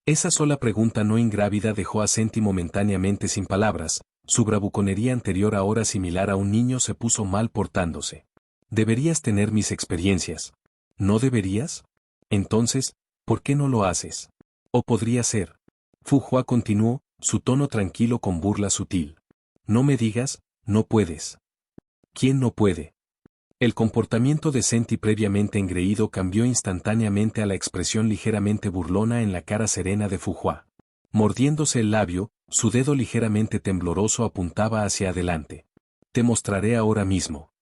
Esa sola pregunta no ingrávida dejó a Senti momentáneamente sin palabras. Su bravuconería anterior, ahora similar a un niño, se puso mal portándose. Deberías tener mis experiencias. ¿No deberías? Entonces, ¿por qué no lo haces? ¿O podría ser? Fu Hua continuó, su tono tranquilo con burla sutil. No me digas, no puedes. ¿Quién no puede? El comportamiento de Senti previamente engreído cambió instantáneamente a la expresión ligeramente burlona en la cara serena de Fu Hua. Mordiéndose el labio, su dedo ligeramente tembloroso apuntaba hacia adelante. Te mostraré ahora mismo.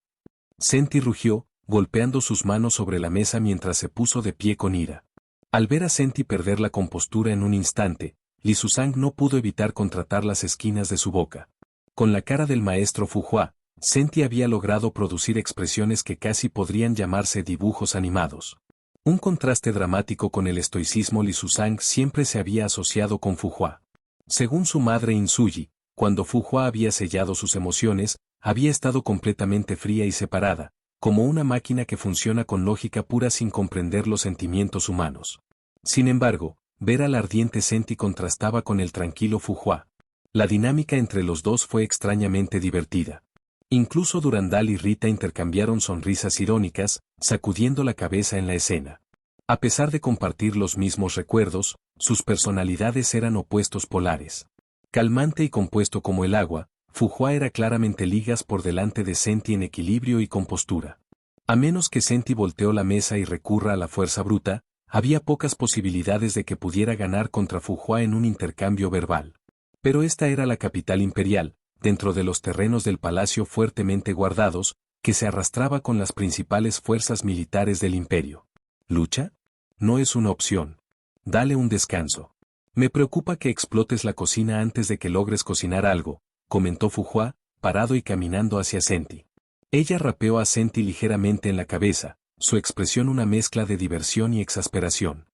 Senti rugió, golpeando sus manos sobre la mesa mientras se puso de pie con ira. Al ver a Senti perder la compostura en un instante, Li Susang no pudo evitar contratar las esquinas de su boca. Con la cara del maestro Fu Hua, Senti había logrado producir expresiones que casi podrían llamarse dibujos animados. Un contraste dramático con el estoicismo. Li Susang siempre se había asociado con Fu Hua. Según su madre Insuyi, cuando Fu Hua había sellado sus emociones, había estado completamente fría y separada, como una máquina que funciona con lógica pura sin comprender los sentimientos humanos. Sin embargo, ver al ardiente Senti contrastaba con el tranquilo Fu Hua. La dinámica entre los dos fue extrañamente divertida. Incluso Durandal y Rita intercambiaron sonrisas irónicas, sacudiendo la cabeza en la escena. A pesar de compartir los mismos recuerdos, sus personalidades eran opuestos polares. Calmante y compuesto como el agua, Fu Hua era claramente ligas por delante de Senti en equilibrio y compostura. A menos que Senti volteó la mesa y recurra a la fuerza bruta, había pocas posibilidades de que pudiera ganar contra Fu Hua en un intercambio verbal. Pero esta era la capital imperial, dentro de los terrenos del palacio fuertemente guardados, que se arrastraba con las principales fuerzas militares del imperio. ¿Lucha? No es una opción. Dale un descanso. Me preocupa que explotes la cocina antes de que logres cocinar algo, comentó Fu Hua, parado y caminando hacia Senti. Ella rapeó a Senti ligeramente en la cabeza, su expresión una mezcla de diversión y exasperación.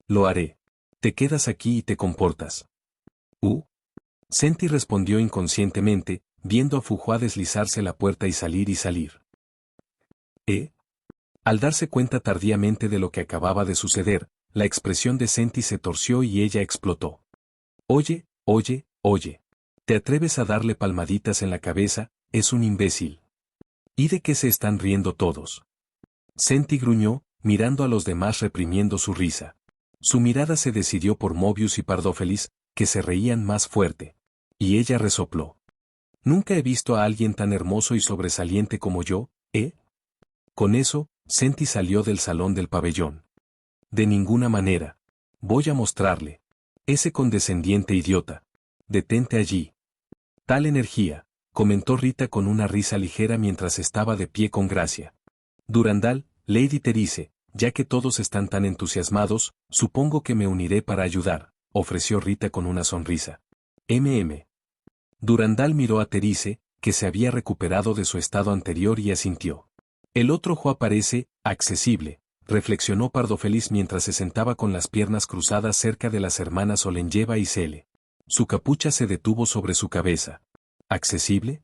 Lo haré. Te quedas aquí y te comportas. Senti respondió inconscientemente, viendo a Fu Hua deslizarse la puerta y salir. Al darse cuenta tardíamente de lo que acababa de suceder, la expresión de Senti se torció y ella explotó. Oye, ¿te atreves a darle palmaditas en la cabeza? Es un imbécil. ¿Y de qué se están riendo todos? Senti gruñó, mirando a los demás reprimiendo su risa. Su mirada se decidió por Mobius y Pardófelis, que se reían más fuerte. Y ella resopló. Nunca he visto a alguien tan hermoso y sobresaliente como yo, ¿eh? Con eso, Senti salió del salón del pabellón. De ninguna manera. Voy a mostrarle. Ese condescendiente idiota. Detente allí. Tal energía, comentó Rita con una risa ligera mientras estaba de pie con gracia. Durandal, Lady Therese, ya que todos están tan entusiasmados, supongo que me uniré para ayudar, ofreció Rita con una sonrisa. Durandal miró a Therese, que se había recuperado de su estado anterior y asintió. El otro Juan parece accesible, reflexionó Pardofeliz mientras se sentaba con las piernas cruzadas cerca de las hermanas Olenjeva y Cele. Su capucha se detuvo sobre su cabeza. ¿Accesible?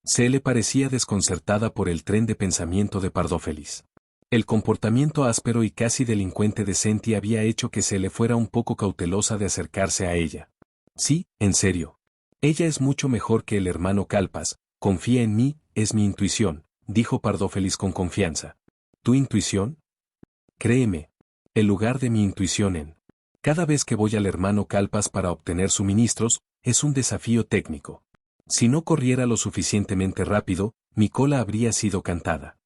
Cele parecía desconcertada por el tren de pensamiento de Pardofeliz. El comportamiento áspero y casi delincuente de Senti había hecho que Cele fuera un poco cautelosa de acercarse a ella. Sí, en serio. Ella es mucho mejor que el hermano Calpas, confía en mí, es mi intuición, dijo Pardofeliz con confianza. ¿Tu intuición? Créeme. El lugar de mi intuición en. Cada vez que voy al hermano Calpas para obtener suministros, es un desafío técnico. Si no corriera lo suficientemente rápido, mi cola habría sido cantada.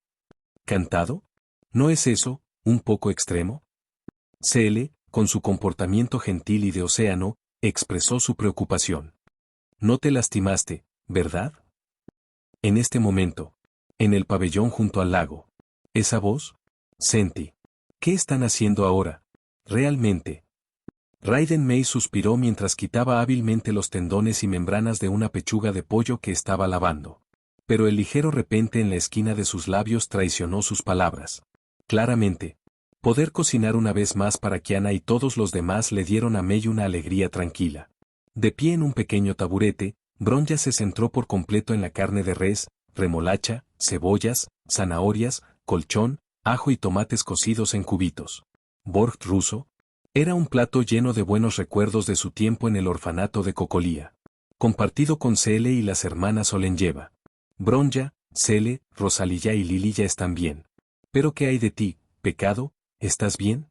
¿Cantado? ¿No es eso, un poco extremo? Cele, con su comportamiento gentil y de océano, expresó su preocupación. No te lastimaste, ¿verdad? En este momento. En el pabellón junto al lago. ¿Esa voz? Senti. ¿Qué están haciendo ahora? Realmente. Raiden May suspiró mientras quitaba hábilmente los tendones y membranas de una pechuga de pollo que estaba lavando. Pero el ligero repente en la esquina de sus labios traicionó sus palabras. Claramente. Poder cocinar una vez más para Kiana y todos los demás le dieron a May una alegría tranquila. De pie en un pequeño taburete, Bronja se centró por completo en la carne de res, remolacha, cebollas, zanahorias, colchón, ajo y tomates cocidos en cubitos. Borg ruso. Era un plato lleno de buenos recuerdos de su tiempo en el orfanato de Cocolía. Compartido con Cele y las hermanas Olenjeva. Bronja, Cele, Rosalía y Lililla están bien. ¿Pero qué hay de ti, pecado? ¿Estás bien?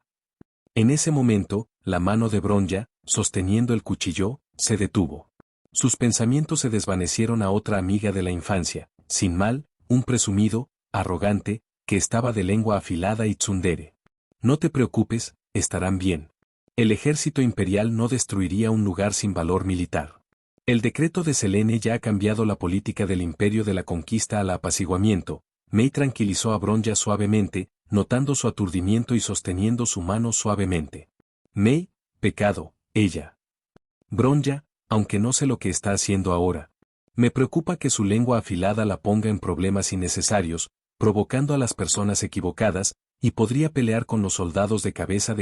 En ese momento, la mano de Bronja, sosteniendo el cuchillo, se detuvo. Sus pensamientos se desvanecieron a otra amiga de la infancia, sin mal, un presumido, arrogante, que estaba de lengua afilada y tsundere. No te preocupes, estarán bien. El ejército imperial no destruiría un lugar sin valor militar. El decreto de Selene ya ha cambiado la política del imperio de la conquista al apaciguamiento. May tranquilizó a Bronja suavemente, notando su aturdimiento y sosteniendo su mano suavemente. May, pecado, ella. Bronja, aunque no sé lo que está haciendo ahora. Me preocupa que su lengua afilada la ponga en problemas innecesarios, provocando a las personas equivocadas, y podría pelear con los soldados de cabeza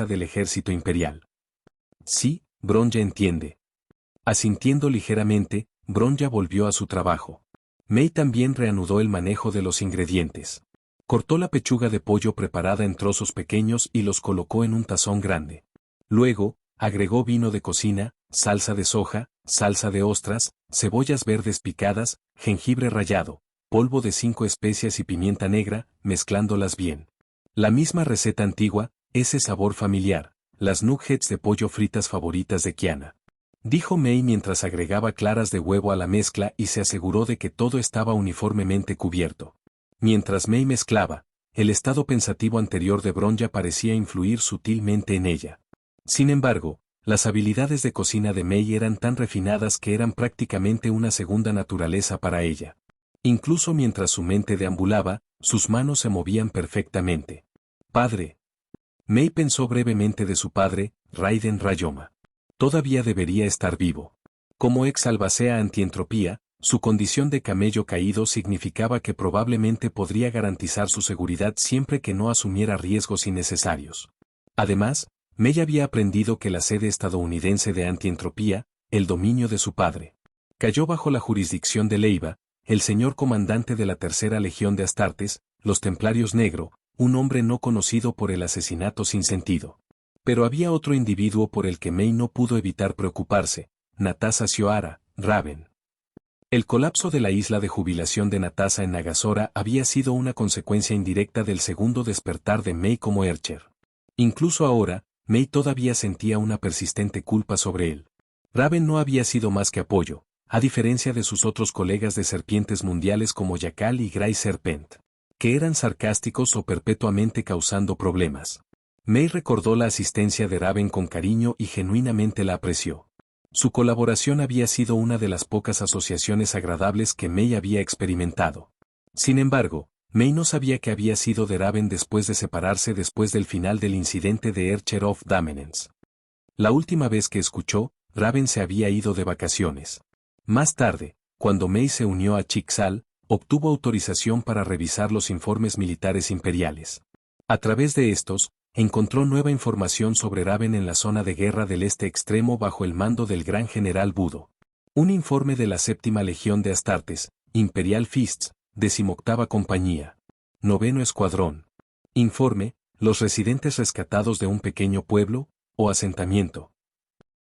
del ejército imperial. Sí, Bronja entiende. Asintiendo ligeramente, Bronja volvió a su trabajo. May también reanudó el manejo de los ingredientes. Cortó la pechuga de pollo preparada en trozos pequeños y los colocó en un tazón grande. Luego, agregó vino de cocina, salsa de soja, salsa de ostras, cebollas verdes picadas, jengibre rallado, polvo de 5 especias y pimienta negra, mezclándolas bien. La misma receta antigua, ese sabor familiar, las nuggets de pollo fritas favoritas de Kiana. Dijo May mientras agregaba claras de huevo a la mezcla y se aseguró de que todo estaba uniformemente cubierto. Mientras May mezclaba, el estado pensativo anterior de Bronja parecía influir sutilmente en ella. Sin embargo, las habilidades de cocina de May eran tan refinadas que eran prácticamente una segunda naturaleza para ella. Incluso mientras su mente deambulaba, sus manos se movían perfectamente. Padre. May pensó brevemente de su padre, Raiden Rayoma. Todavía debería estar vivo. Como ex albacea antientropía, su condición de camello caído significaba que probablemente podría garantizar su seguridad siempre que no asumiera riesgos innecesarios. Además, May había aprendido que la sede estadounidense de antientropía, el dominio de su padre, cayó bajo la jurisdicción de Leiva, el señor comandante de la Tercera Legión de Astartes, los Templarios Negro, un hombre no conocido por el asesinato sin sentido. Pero había otro individuo por el que May no pudo evitar preocuparse, Natasa Sioara, Raven. El colapso de la isla de jubilación de Natasa en Nagasora había sido una consecuencia indirecta del segundo despertar de May como Archer. Incluso ahora, May todavía sentía una persistente culpa sobre él. Raven no había sido más que apoyo, a diferencia de sus otros colegas de serpientes mundiales como Yakal y Grey Serpent. que eran sarcásticos o perpetuamente causando problemas. May recordó la asistencia de Raven con cariño y genuinamente la apreció. Su colaboración había sido una de las pocas asociaciones agradables que May había experimentado. Sin embargo, May no sabía que había sido de Raven después de separarse después del final del incidente de Archer of Daemonens. La última vez que escuchó, Raven se había ido de vacaciones. Más tarde, cuando May se unió a Chicxal, obtuvo autorización para revisar los informes militares imperiales. A través de estos, encontró nueva información sobre Raven en la zona de guerra del este extremo bajo el mando del gran general Budo. Un informe de la 7ª Legión de Astartes, Imperial Fists, 18ª Compañía. 9º Escuadrón. Informe, los residentes rescatados de un pequeño pueblo, o asentamiento,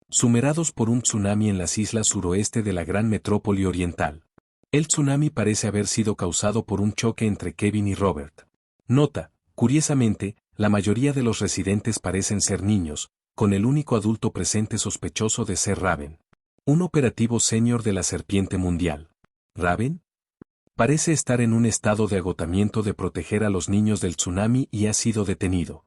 sumerados por un tsunami en las islas suroeste de la gran metrópoli oriental. El tsunami parece haber sido causado por un choque entre Kevin y Robert. Nota, curiosamente, la mayoría de los residentes parecen ser niños, con el único adulto presente sospechoso de ser Raven. Un operativo senior de la Serpiente Mundial. ¿Raven? Parece estar en un estado de agotamiento de proteger a los niños del tsunami y ha sido detenido.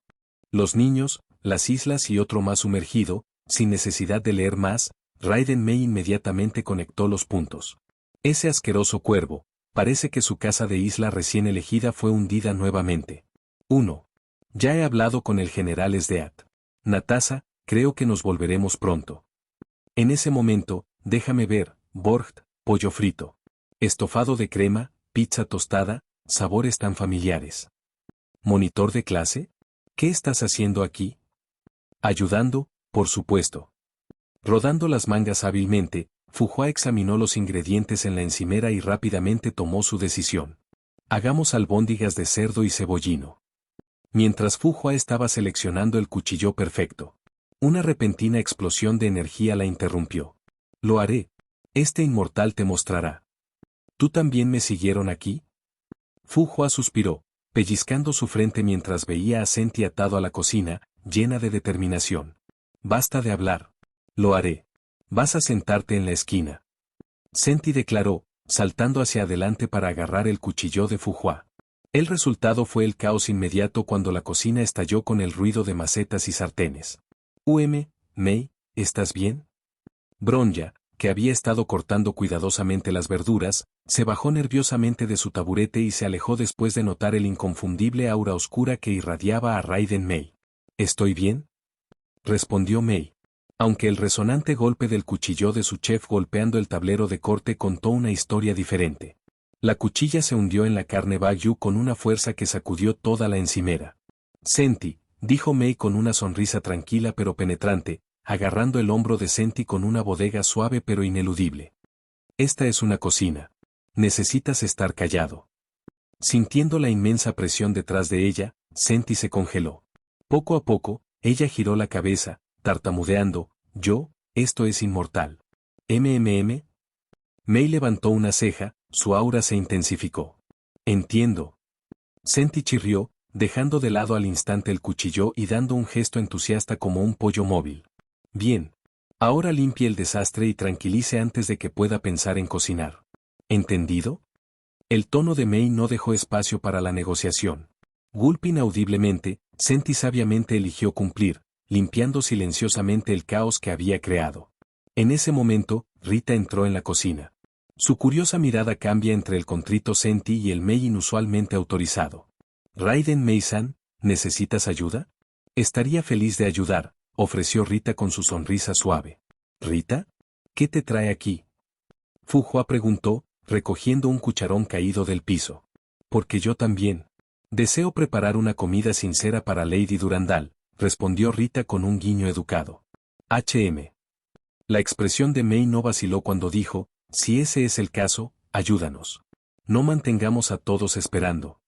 Los niños, las islas y otro más sumergido, sin necesidad de leer más, Raiden May inmediatamente conectó los puntos. Ese asqueroso cuervo, parece que su casa de isla recién elegida fue hundida nuevamente. 1. Ya he hablado con el general Sdeat. Natasa, creo que nos volveremos pronto. En ese momento, déjame ver, Borgt, pollo frito. Estofado de crema, pizza tostada, sabores tan familiares. ¿Monitor de clase? ¿Qué estás haciendo aquí? Ayudando, por supuesto. Rodando las mangas hábilmente, Fuhua examinó los ingredientes en la encimera y rápidamente tomó su decisión. Hagamos albóndigas de cerdo y cebollino. Mientras Fuhua estaba seleccionando el cuchillo perfecto, una repentina explosión de energía la interrumpió. Lo haré. Este inmortal te mostrará. ¿Tú también me siguieron aquí? Fuhua suspiró, pellizcando su frente mientras veía a Senti atado a la cocina, llena de determinación. Basta de hablar. Lo haré. Vas a sentarte en la esquina. Senti declaró, saltando hacia adelante para agarrar el cuchillo de Fuhua. El resultado fue el caos inmediato cuando la cocina estalló con el ruido de macetas y sartenes. May, ¿estás bien? Bronya, que había estado cortando cuidadosamente las verduras, se bajó nerviosamente de su taburete y se alejó después de notar el inconfundible aura oscura que irradiaba a Raiden May. ¿Estoy bien?, respondió May. Aunque el resonante golpe del cuchillo de su chef golpeando el tablero de corte contó una historia diferente. La cuchilla se hundió en la carne Wagyu con una fuerza que sacudió toda la encimera. Senti, dijo May con una sonrisa tranquila pero penetrante, agarrando el hombro de Senti con una bodega suave pero ineludible. Esta es una cocina. Necesitas estar callado. Sintiendo la inmensa presión detrás de ella, Senti se congeló. Poco a poco, ella giró la cabeza, tartamudeando, esto es inmortal. May levantó una ceja, su aura se intensificó. Entiendo. Senti chirrió, dejando de lado al instante el cuchillo y dando un gesto entusiasta como un pollo móvil. Bien. Ahora limpie el desastre y tranquilice antes de que pueda pensar en cocinar. ¿Entendido? El tono de May no dejó espacio para la negociación. Gulping audiblemente, Senti sabiamente eligió cumplir, limpiando silenciosamente el caos que había creado. En ese momento, Rita entró en la cocina. Su curiosa mirada cambia entre el contrito Senti y el May inusualmente autorizado. Raiden May-san, ¿necesitas ayuda? Estaría feliz de ayudar, ofreció Rita con su sonrisa suave. ¿Rita? ¿Qué te trae aquí? Fuhua preguntó, recogiendo un cucharón caído del piso. Porque yo también. Deseo preparar una comida sincera para Lady Durandal, respondió Rita con un guiño educado. La expresión de May no vaciló cuando dijo, si ese es el caso, ayúdanos. No mantengamos a todos esperando.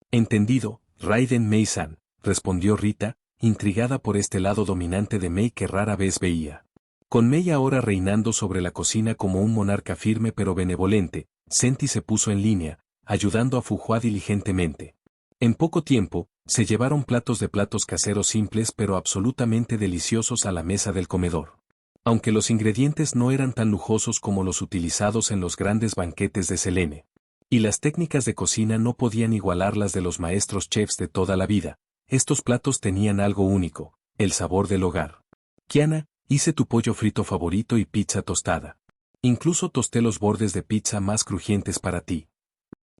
Entendido, Raiden May-san, respondió Rita, intrigada por este lado dominante de May que rara vez veía. Con May ahora reinando sobre la cocina como un monarca firme pero benevolente, Senti se puso en línea, ayudando a Fuhua diligentemente. En poco tiempo, se llevaron platos caseros simples pero absolutamente deliciosos a la mesa del comedor. Aunque los ingredientes no eran tan lujosos como los utilizados en los grandes banquetes de Selene. Y las técnicas de cocina no podían igualar las de los maestros chefs de toda la vida. Estos platos tenían algo único, el sabor del hogar. Kiana, hice tu pollo frito favorito y pizza tostada. Incluso tosté los bordes de pizza más crujientes para ti.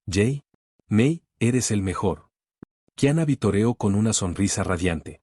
Jay, May, eres el mejor. Kiana vitoreó con una sonrisa radiante.